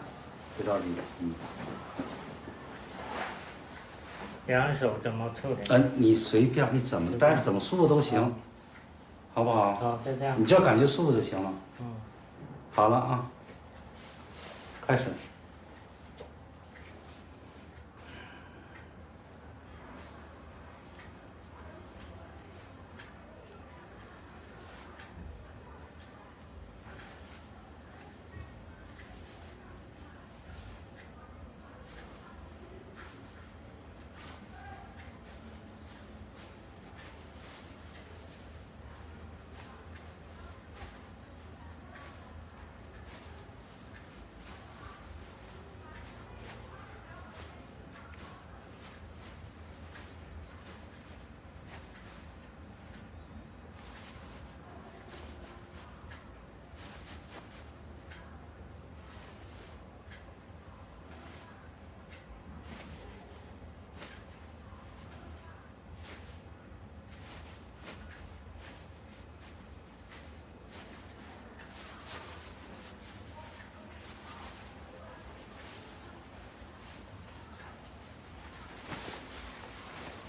别着急。两手怎么处理？你随便，你怎么，但是怎么舒服都行，好不好？好，就这样。你只要感觉舒服就行了。好了啊，开始。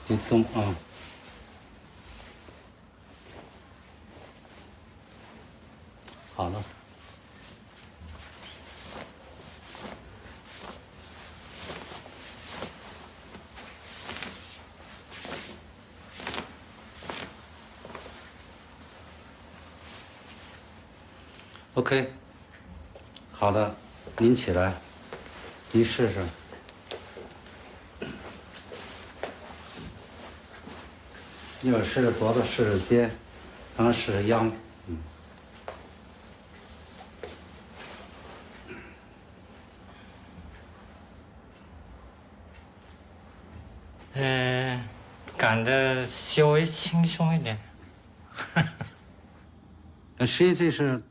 别动啊！好了。OK， 好的，您起来，您试试。一会儿试试脖子，试试肩，然后试试腰。感觉稍微轻松一点。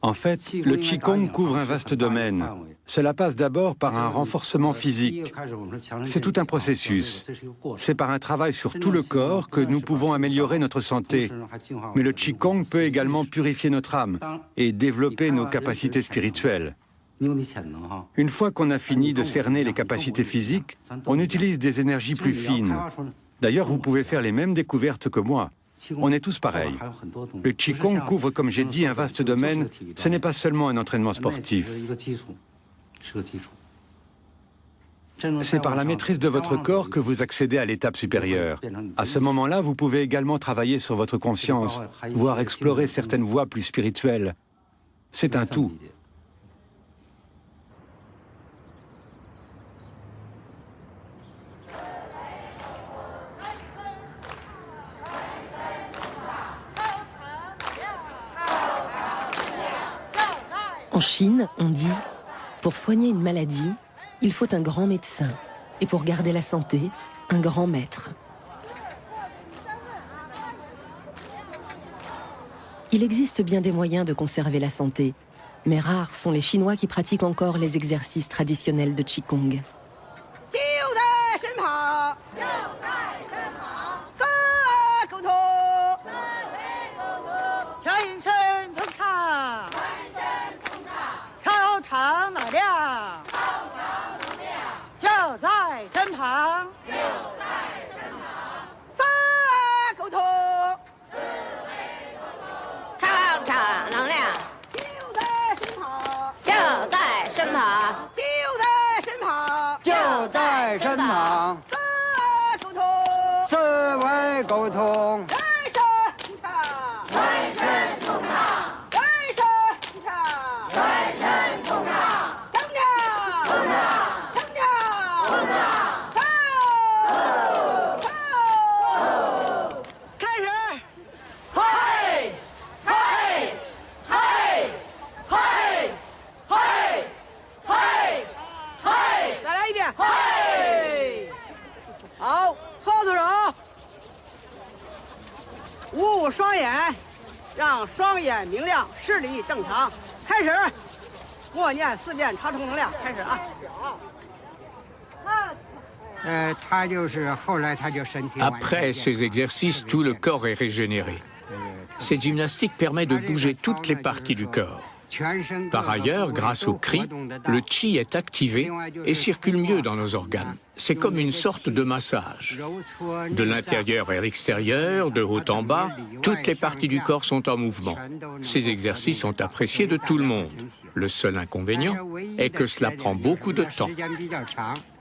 En fait, le Qigong couvre un vaste domaine. Cela passe d'abord par un renforcement physique. C'est tout un processus. C'est par un travail sur tout le corps que nous pouvons améliorer notre santé. Mais le Qigong peut également purifier notre âme et développer nos capacités spirituelles. Une fois qu'on a fini de cerner les capacités physiques, on utilise des énergies plus fines. D'ailleurs, vous pouvez faire les mêmes découvertes que moi. On est tous pareils. Le Qigong couvre, comme j'ai dit, un vaste domaine. Ce n'est pas seulement un entraînement sportif. C'est par la maîtrise de votre corps que vous accédez à l'étape supérieure. À ce moment-là, vous pouvez également travailler sur votre conscience, voire explorer certaines voies plus spirituelles. C'est un tout. En Chine, on dit, pour soigner une maladie, il faut un grand médecin. Et pour garder la santé, un grand maître. Il existe bien des moyens de conserver la santé, mais rares sont les Chinois qui pratiquent encore les exercices traditionnels de Qigong. Après ces exercices, tout le corps est régénéré. Cette gymnastique permet de bouger toutes les parties du corps. Par ailleurs, grâce au cri, le chi est activé et circule mieux dans nos organes. C'est comme une sorte de massage. De l'intérieur vers l'extérieur, de haut en bas, toutes les parties du corps sont en mouvement. Ces exercices sont appréciés de tout le monde. Le seul inconvénient est que cela prend beaucoup de temps.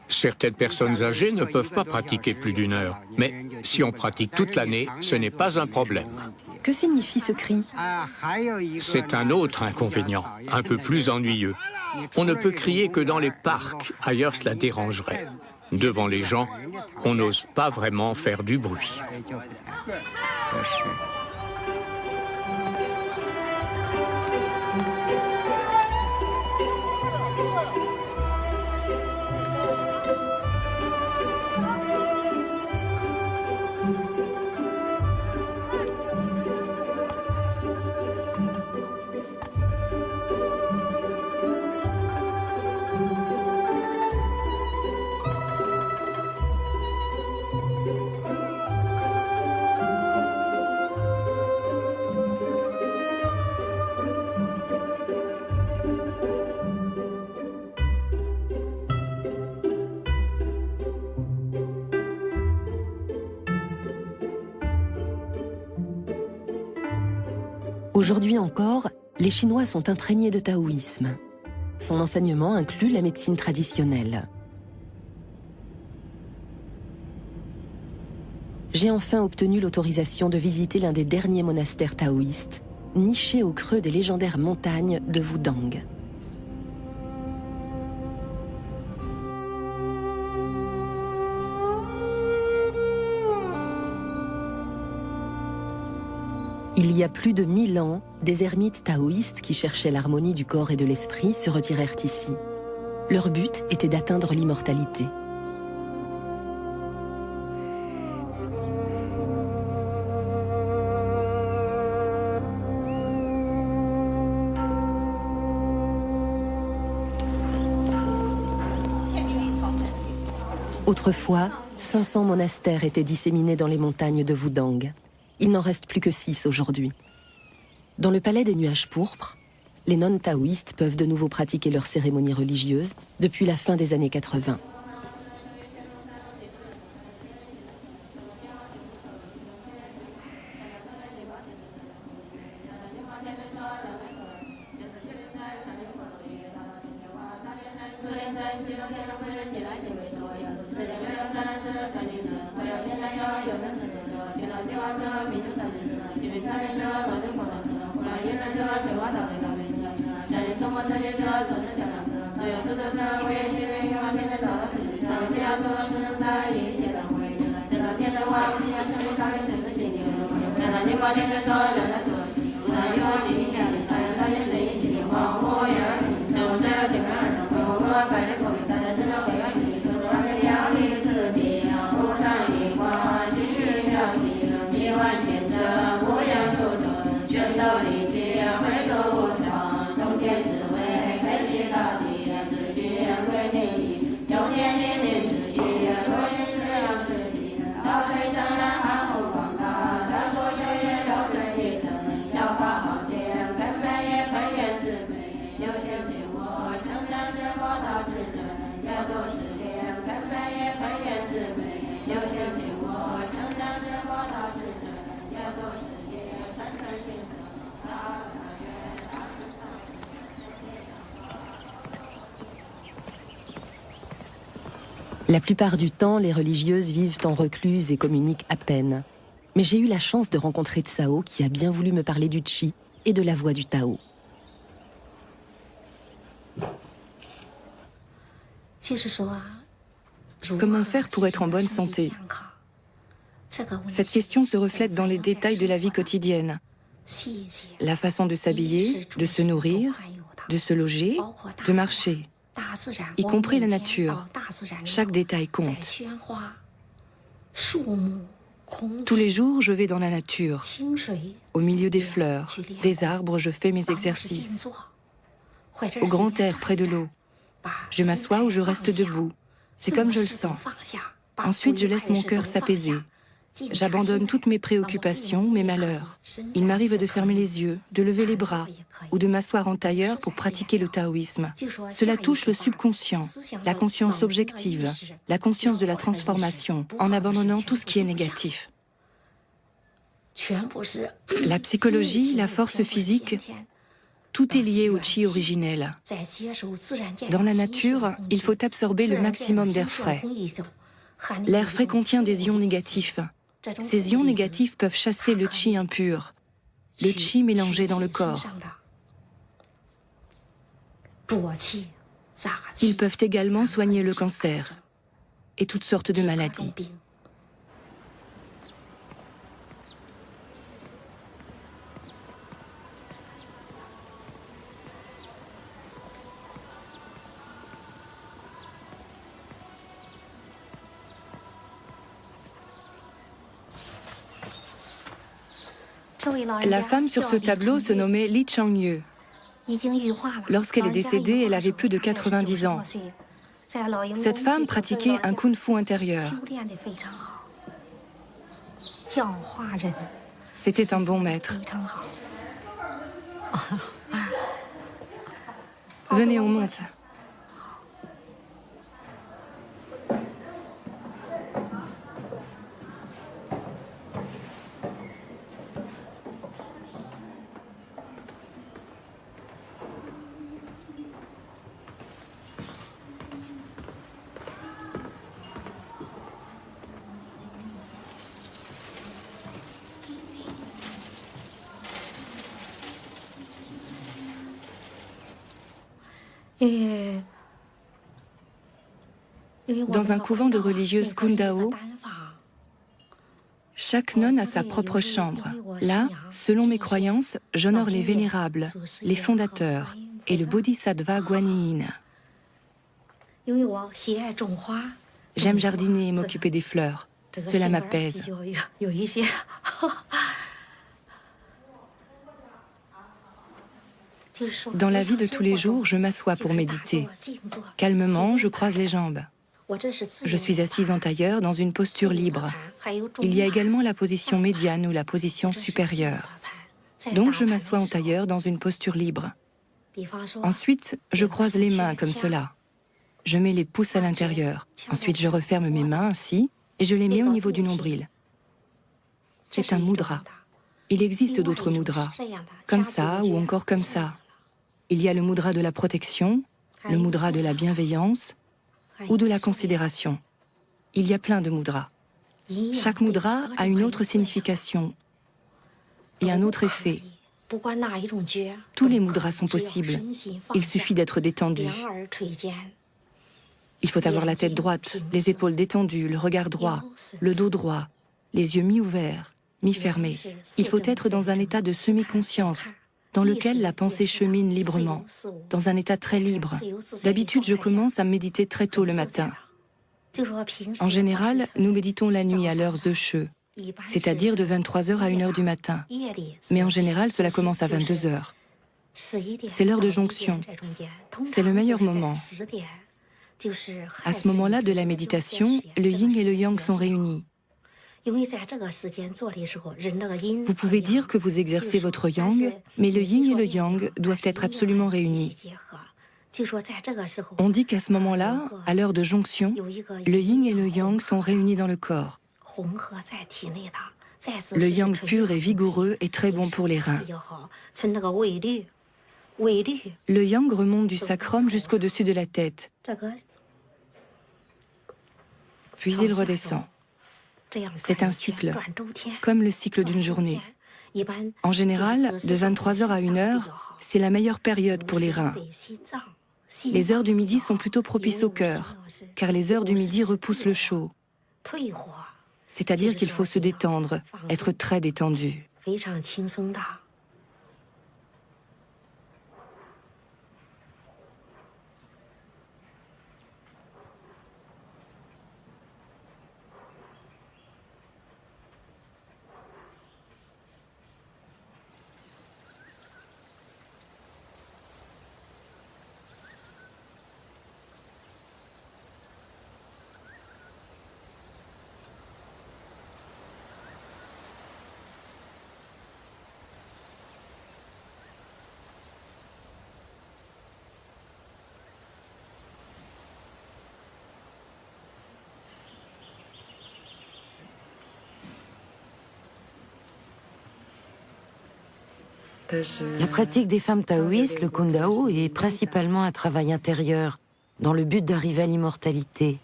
Certaines personnes âgées ne peuvent pas pratiquer plus d'1 heure, mais si on pratique toute l'année, ce n'est pas un problème. Que signifie ce cri? C'est un autre inconvénient, un peu plus ennuyeux. On ne peut crier que dans les parcs, ailleurs cela dérangerait. Devant les gens, on n'ose pas vraiment faire du bruit. Aujourd'hui encore, les Chinois sont imprégnés de taoïsme. Son enseignement inclut la médecine traditionnelle. J'ai enfin obtenu l'autorisation de visiter l'un des derniers monastères taoïstes, niché au creux des légendaires montagnes de Wudang. Il y a plus de 1000 ans, des ermites taoïstes qui cherchaient l'harmonie du corps et de l'esprit se retirèrent ici. Leur but était d'atteindre l'immortalité. Autrefois, 500 monastères étaient disséminés dans les montagnes de Wudang. Il n'en reste plus que 6 aujourd'hui. Dans le palais des nuages pourpres, les nonnes taoïstes peuvent de nouveau pratiquer leurs cérémonies religieuses depuis la fin des années 80. La plupart du temps, les religieuses vivent en recluse et communiquent à peine. Mais j'ai eu la chance de rencontrer Tsao qui a bien voulu me parler du Qi et de la voie du Tao. Comment faire pour être en bonne santé? Cette question se reflète dans les détails de la vie quotidienne. La façon de s'habiller, de se nourrir, de se loger, de marcher, y compris la nature. Chaque détail compte. Tous les jours, je vais dans la nature. Au milieu des fleurs, des arbres, je fais mes exercices. Au grand air, près de l'eau. Je m'assois ou je reste debout. C'est comme je le sens. Ensuite, je laisse mon cœur s'apaiser. J'abandonne toutes mes préoccupations, mes malheurs. Il m'arrive de fermer les yeux, de lever les bras ou de m'asseoir en tailleur pour pratiquer le taoïsme. Cela touche le subconscient, la conscience objective, la conscience de la transformation, en abandonnant tout ce qui est négatif. La psychologie, la force physique, tout est lié au chi originel. Dans la nature, il faut absorber le maximum d'air frais. L'air frais contient des ions négatifs. Ces ions négatifs peuvent chasser le chi impur, le chi mélangé dans le corps. Ils peuvent également soigner le cancer et toutes sortes de maladies. La femme sur ce tableau se nommait Li Changyu. Lorsqu'elle est décédée, elle avait plus de 90 ans. Cette femme pratiquait un kung-fu intérieur. C'était un bon maître. Venez, on monte. Dans un couvent de religieuses Kundao, chaque nonne a sa propre chambre. Là, selon mes croyances, j'honore les vénérables, les fondateurs et le bodhisattva Guanyin. J'aime jardiner et m'occuper des fleurs. Cela m'apaise. Dans la vie de tous les jours, je m'assois pour méditer. Calmement, je croise les jambes. Je suis assise en tailleur dans une posture libre. Il y a également la position médiane ou la position supérieure. Donc je m'assois en tailleur dans une posture libre. Ensuite, je croise les mains comme cela. Je mets les pouces à l'intérieur. Ensuite, je referme mes mains ainsi et je les mets au niveau du nombril. C'est un mudra. Il existe d'autres mudras, comme ça ou encore comme ça. Il y a le mudra de la protection, le mudra de la bienveillance ou de la considération. Il y a plein de mudras. Chaque mudra a une autre signification et un autre effet. Tous les mudras sont possibles. Il suffit d'être détendu. Il faut avoir la tête droite, les épaules détendues, le regard droit, le dos droit, les yeux mi-ouverts, mi-fermés. Il faut être dans un état de semi-conscience, dans lequel la pensée chemine librement, dans un état très libre. D'habitude, je commence à méditer très tôt le matin. En général, nous méditons la nuit à l'heure Zhe, c'est-à-dire de 23h à 1h du matin. Mais en général, cela commence à 22h. C'est l'heure de jonction. C'est le meilleur moment. À ce moment-là de la méditation, le yin et le yang sont réunis. Vous pouvez dire que vous exercez votre yang, mais le yin et le yang doivent être absolument réunis. On dit qu'à ce moment-là, à l'heure de jonction, le yin et le yang sont réunis dans le corps. Le yang pur et vigoureux est très bon pour les reins. Le yang remonte du sacrum jusqu'au-dessus de la tête. Puis il redescend. C'est un cycle, comme le cycle d'une journée. En général, de 23h à 1h, c'est la meilleure période pour les reins. Les heures du midi sont plutôt propices au cœur, car les heures du midi repoussent le chaud. C'est-à-dire qu'il faut se détendre, être très détendu. La pratique des femmes taoïstes, le Kundao, est principalement un travail intérieur, dans le but d'arriver à l'immortalité.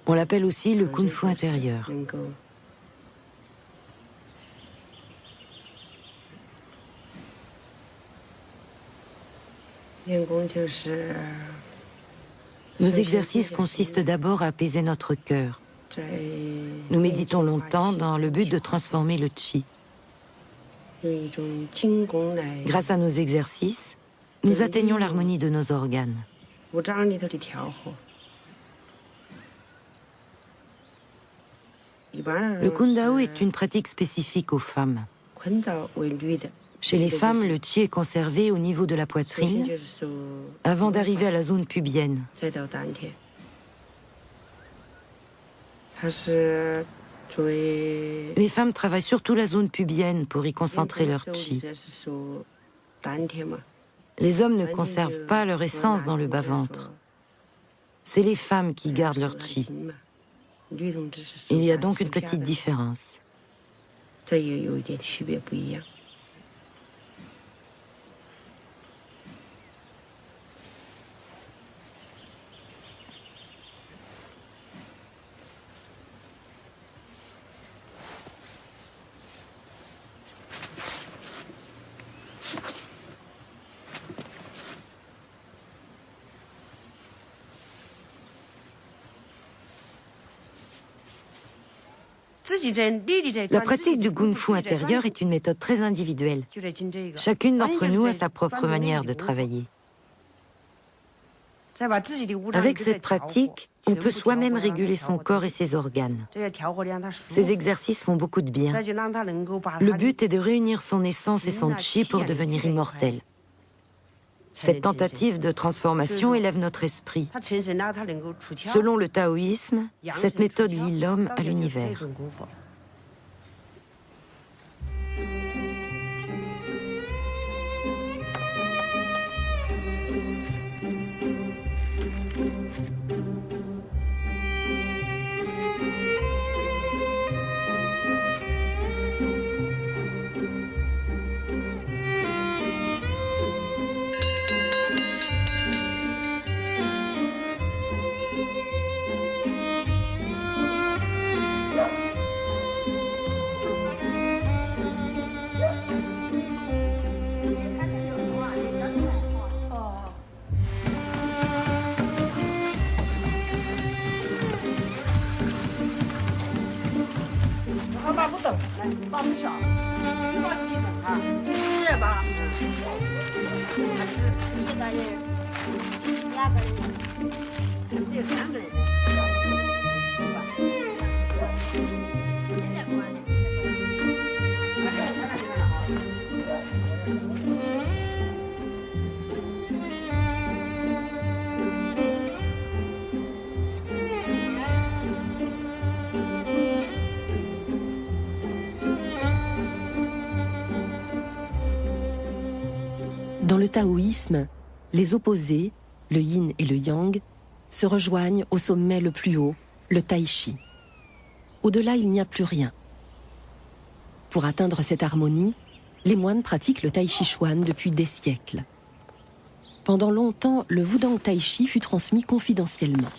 On l'appelle aussi le Kung Fu intérieur. Nos exercices consistent d'abord à apaiser notre cœur. Nous méditons longtemps dans le but de transformer le chi. Grâce à nos exercices, nous atteignons l'harmonie de nos organes. Le Kundao est une pratique spécifique aux femmes. Chez les femmes, le chi est conservé au niveau de la poitrine avant d'arriver à la zone pubienne. Les femmes travaillent surtout la zone pubienne pour y concentrer leur chi. Les hommes ne conservent pas leur essence dans le bas-ventre. C'est les femmes qui gardent leur chi. Il y a donc une petite différence. La pratique du Kung Fu intérieur est une méthode très individuelle. Chacune d'entre nous a sa propre manière de travailler. Avec cette pratique, on peut soi-même réguler son corps et ses organes. Ces exercices font beaucoup de bien. Le but est de réunir son essence et son chi pour devenir immortel. Cette tentative de transformation élève notre esprit. Selon le taoïsme, cette méthode lie l'homme à l'univers. Dans le taoïsme, les opposés, le yin et le yang, se rejoignent au sommet le plus haut, le tai chi. Au-delà, il n'y a plus rien. Pour atteindre cette harmonie, les moines pratiquent le tai chi chuan depuis des siècles. Pendant longtemps, le wudang tai chi fut transmis confidentiellement.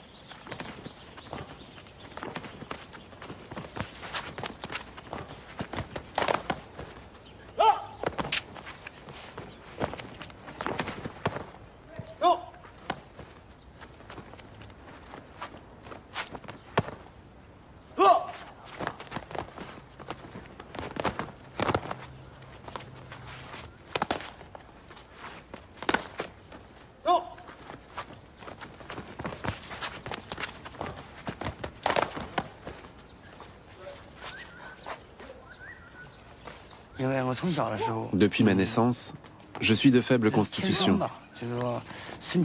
Depuis ma naissance, je suis de faible constitution.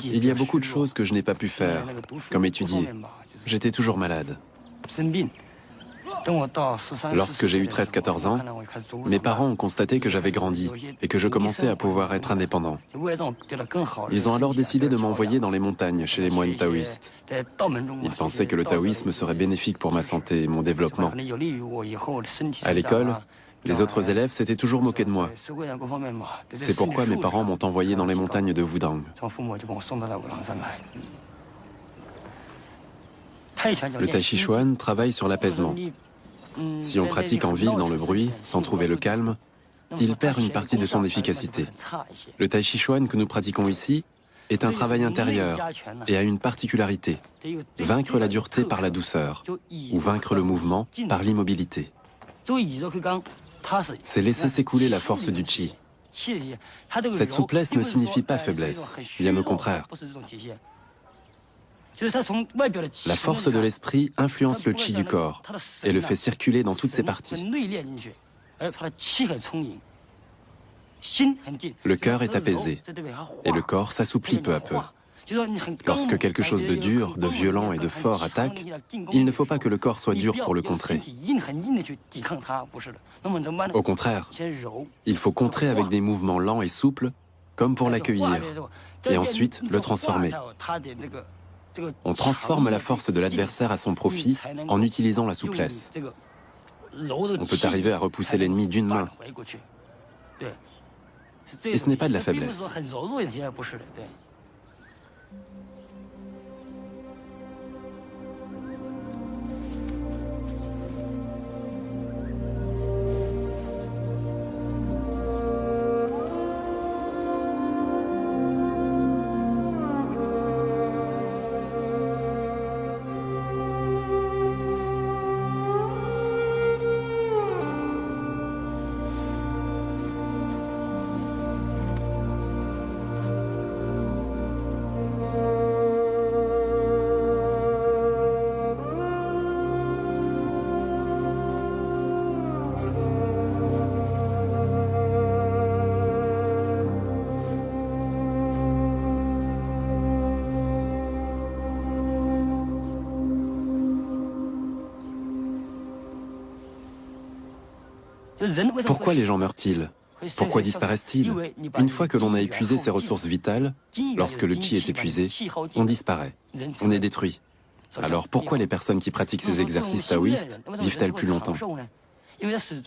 Il y a beaucoup de choses que je n'ai pas pu faire, comme étudier. J'étais toujours malade. Lorsque j'ai eu 13-14 ans, mes parents ont constaté que j'avais grandi et que je commençais à pouvoir être indépendant. Ils ont alors décidé de m'envoyer dans les montagnes chez les moines taoïstes. Ils pensaient que le taoïsme serait bénéfique pour ma santé et mon développement. À l'école, Les autres élèves s'étaient toujours moqués de moi. C'est pourquoi mes parents m'ont envoyé dans les montagnes de Wudang. Le Tai Chi Chuan travaille sur l'apaisement. Si on pratique en ville dans le bruit, sans trouver le calme, il perd une partie de son efficacité. Le Tai Chi Chuan que nous pratiquons ici est un travail intérieur et a une particularité, vaincre la dureté par la douceur, ou vaincre le mouvement par l'immobilité. C'est laisser s'écouler la force du Qi. Cette souplesse ne signifie pas faiblesse, bien au contraire. La force de l'esprit influence le Qi du corps et le fait circuler dans toutes ses parties. Le cœur est apaisé et le corps s'assouplit peu à peu. Lorsque quelque chose de dur, de violent et de fort attaque, il ne faut pas que le corps soit dur pour le contrer. Au contraire, il faut contrer avec des mouvements lents et souples, comme pour l'accueillir, et ensuite le transformer. On transforme la force de l'adversaire à son profit en utilisant la souplesse. On peut arriver à repousser l'ennemi d'une main. Et ce n'est pas de la faiblesse. Pourquoi les gens meurent-ils? Pourquoi disparaissent-ils? Une fois que l'on a épuisé ses ressources vitales, lorsque le Qi est épuisé, on disparaît, on est détruit. Alors pourquoi les personnes qui pratiquent ces exercices taoïstes vivent-elles plus longtemps?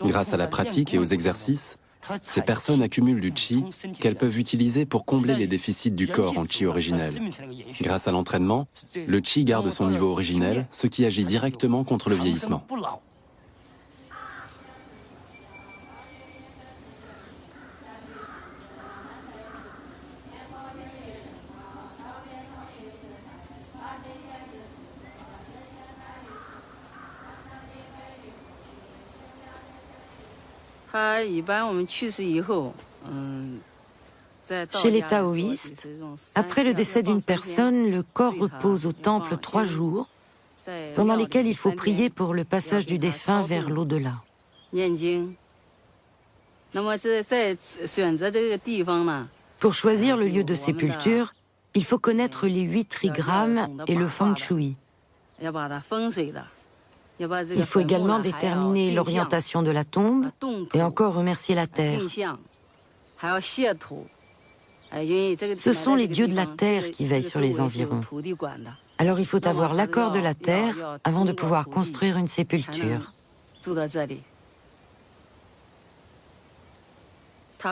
Grâce à la pratique et aux exercices, ces personnes accumulent du Qi qu'elles peuvent utiliser pour combler les déficits du corps en Qi originel. Grâce à l'entraînement, le Qi garde son niveau originel, ce qui agit directement contre le vieillissement. Chez les taoïstes, après le décès d'une personne, le corps repose au temple 3 jours, pendant lesquels il faut prier pour le passage du défunt vers l'au-delà. Pour choisir le lieu de sépulture, il faut connaître les 8 trigrammes et le feng shui. Il faut également déterminer l'orientation de la tombe et encore remercier la terre. Ce sont les dieux de la terre qui veillent sur les environs. Alors il faut avoir l'accord de la terre avant de pouvoir construire une sépulture.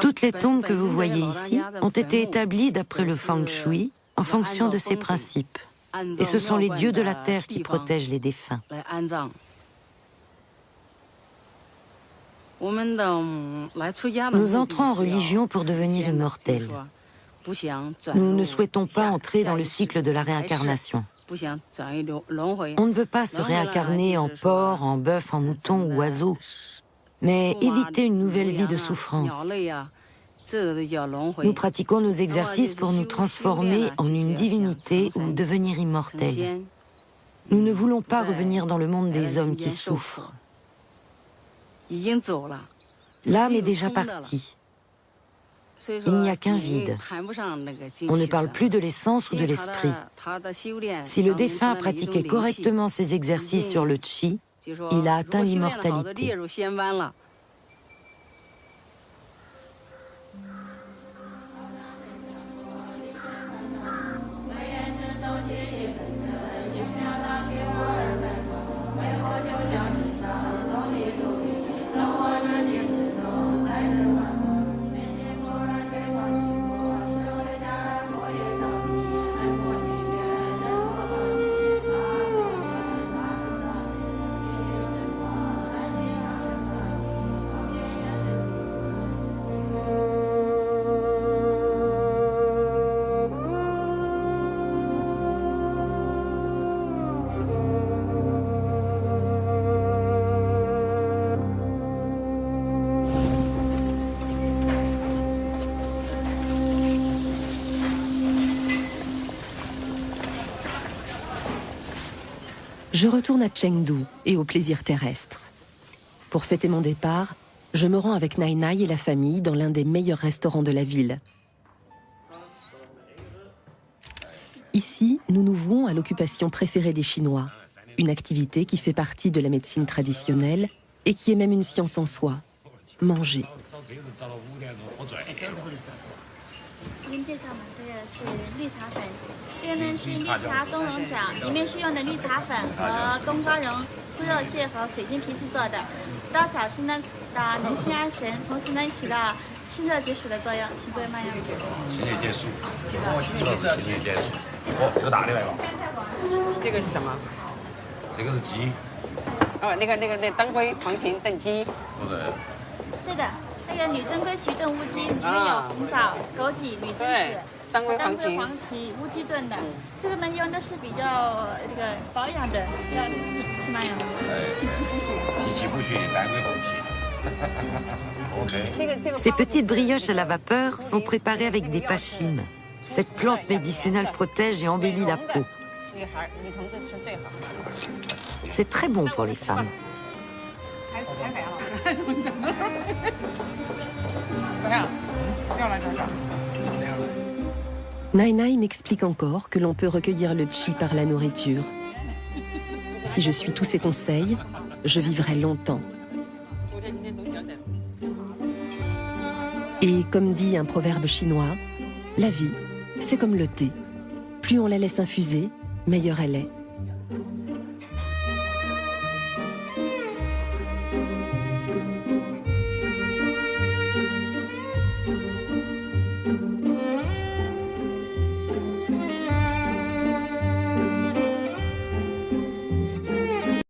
Toutes les tombes que vous voyez ici ont été établies d'après le feng shui en fonction de ces principes. Et ce sont les dieux de la terre qui protègent les défunts. Nous entrons en religion pour devenir immortels. Nous ne souhaitons pas entrer dans le cycle de la réincarnation. On ne veut pas se réincarner en porc, en bœuf, en mouton ou oiseau, mais éviter une nouvelle vie de souffrance. Nous pratiquons nos exercices pour nous transformer en une divinité ou devenir immortels. Nous ne voulons pas revenir dans le monde des hommes qui souffrent. L'âme est déjà partie. Il n'y a qu'un vide. On ne parle plus de l'essence ou de l'esprit. Si le défunt a pratiqué correctement ses exercices sur le Qi, il a atteint l'immortalité. Je retourne à Chengdu et au plaisir terrestre. Pour fêter mon départ, je me rends avec Nai Nai et la famille dans l'un des meilleurs restaurants de la ville. Ici, nous nous vouons à l'occupation préférée des Chinois, une activité qui fait partie de la médecine traditionnelle et qui est même une science en soi, manger. 您介绍嘛，这个是绿茶粉，这个呢是绿茶冬蓉饺，里面是用的绿茶粉和冬瓜蓉、猪肉馅和水晶皮制作的。到小吃呢，能心安神，同时呢起到清热解暑的作用，请各位慢用。清热解暑，主要是清热解暑。哦，这个大的来吧。这个是什么？这个是鸡。哦，那当归、黄芩炖鸡。不是。是的。 那个女真龟曲炖乌鸡，里面有红枣、枸杞、女贞子、当归、黄芪、乌鸡炖的。这个呢用的是比较这个保养的，要起码有提气补血。提气补血，当归、枸杞。OK。 Ces petites brioches à la vapeur sont préparées avec des pachines. Cette plante médicinale protège et embellit la peau. C'est très bon pour les femmes. Nai Nai m'explique encore que l'on peut recueillir le qi par la nourriture. Si je suis tous ses conseils, je vivrai longtemps. Et comme dit un proverbe chinois, la vie, c'est comme le thé. Plus on la laisse infuser, meilleure elle est.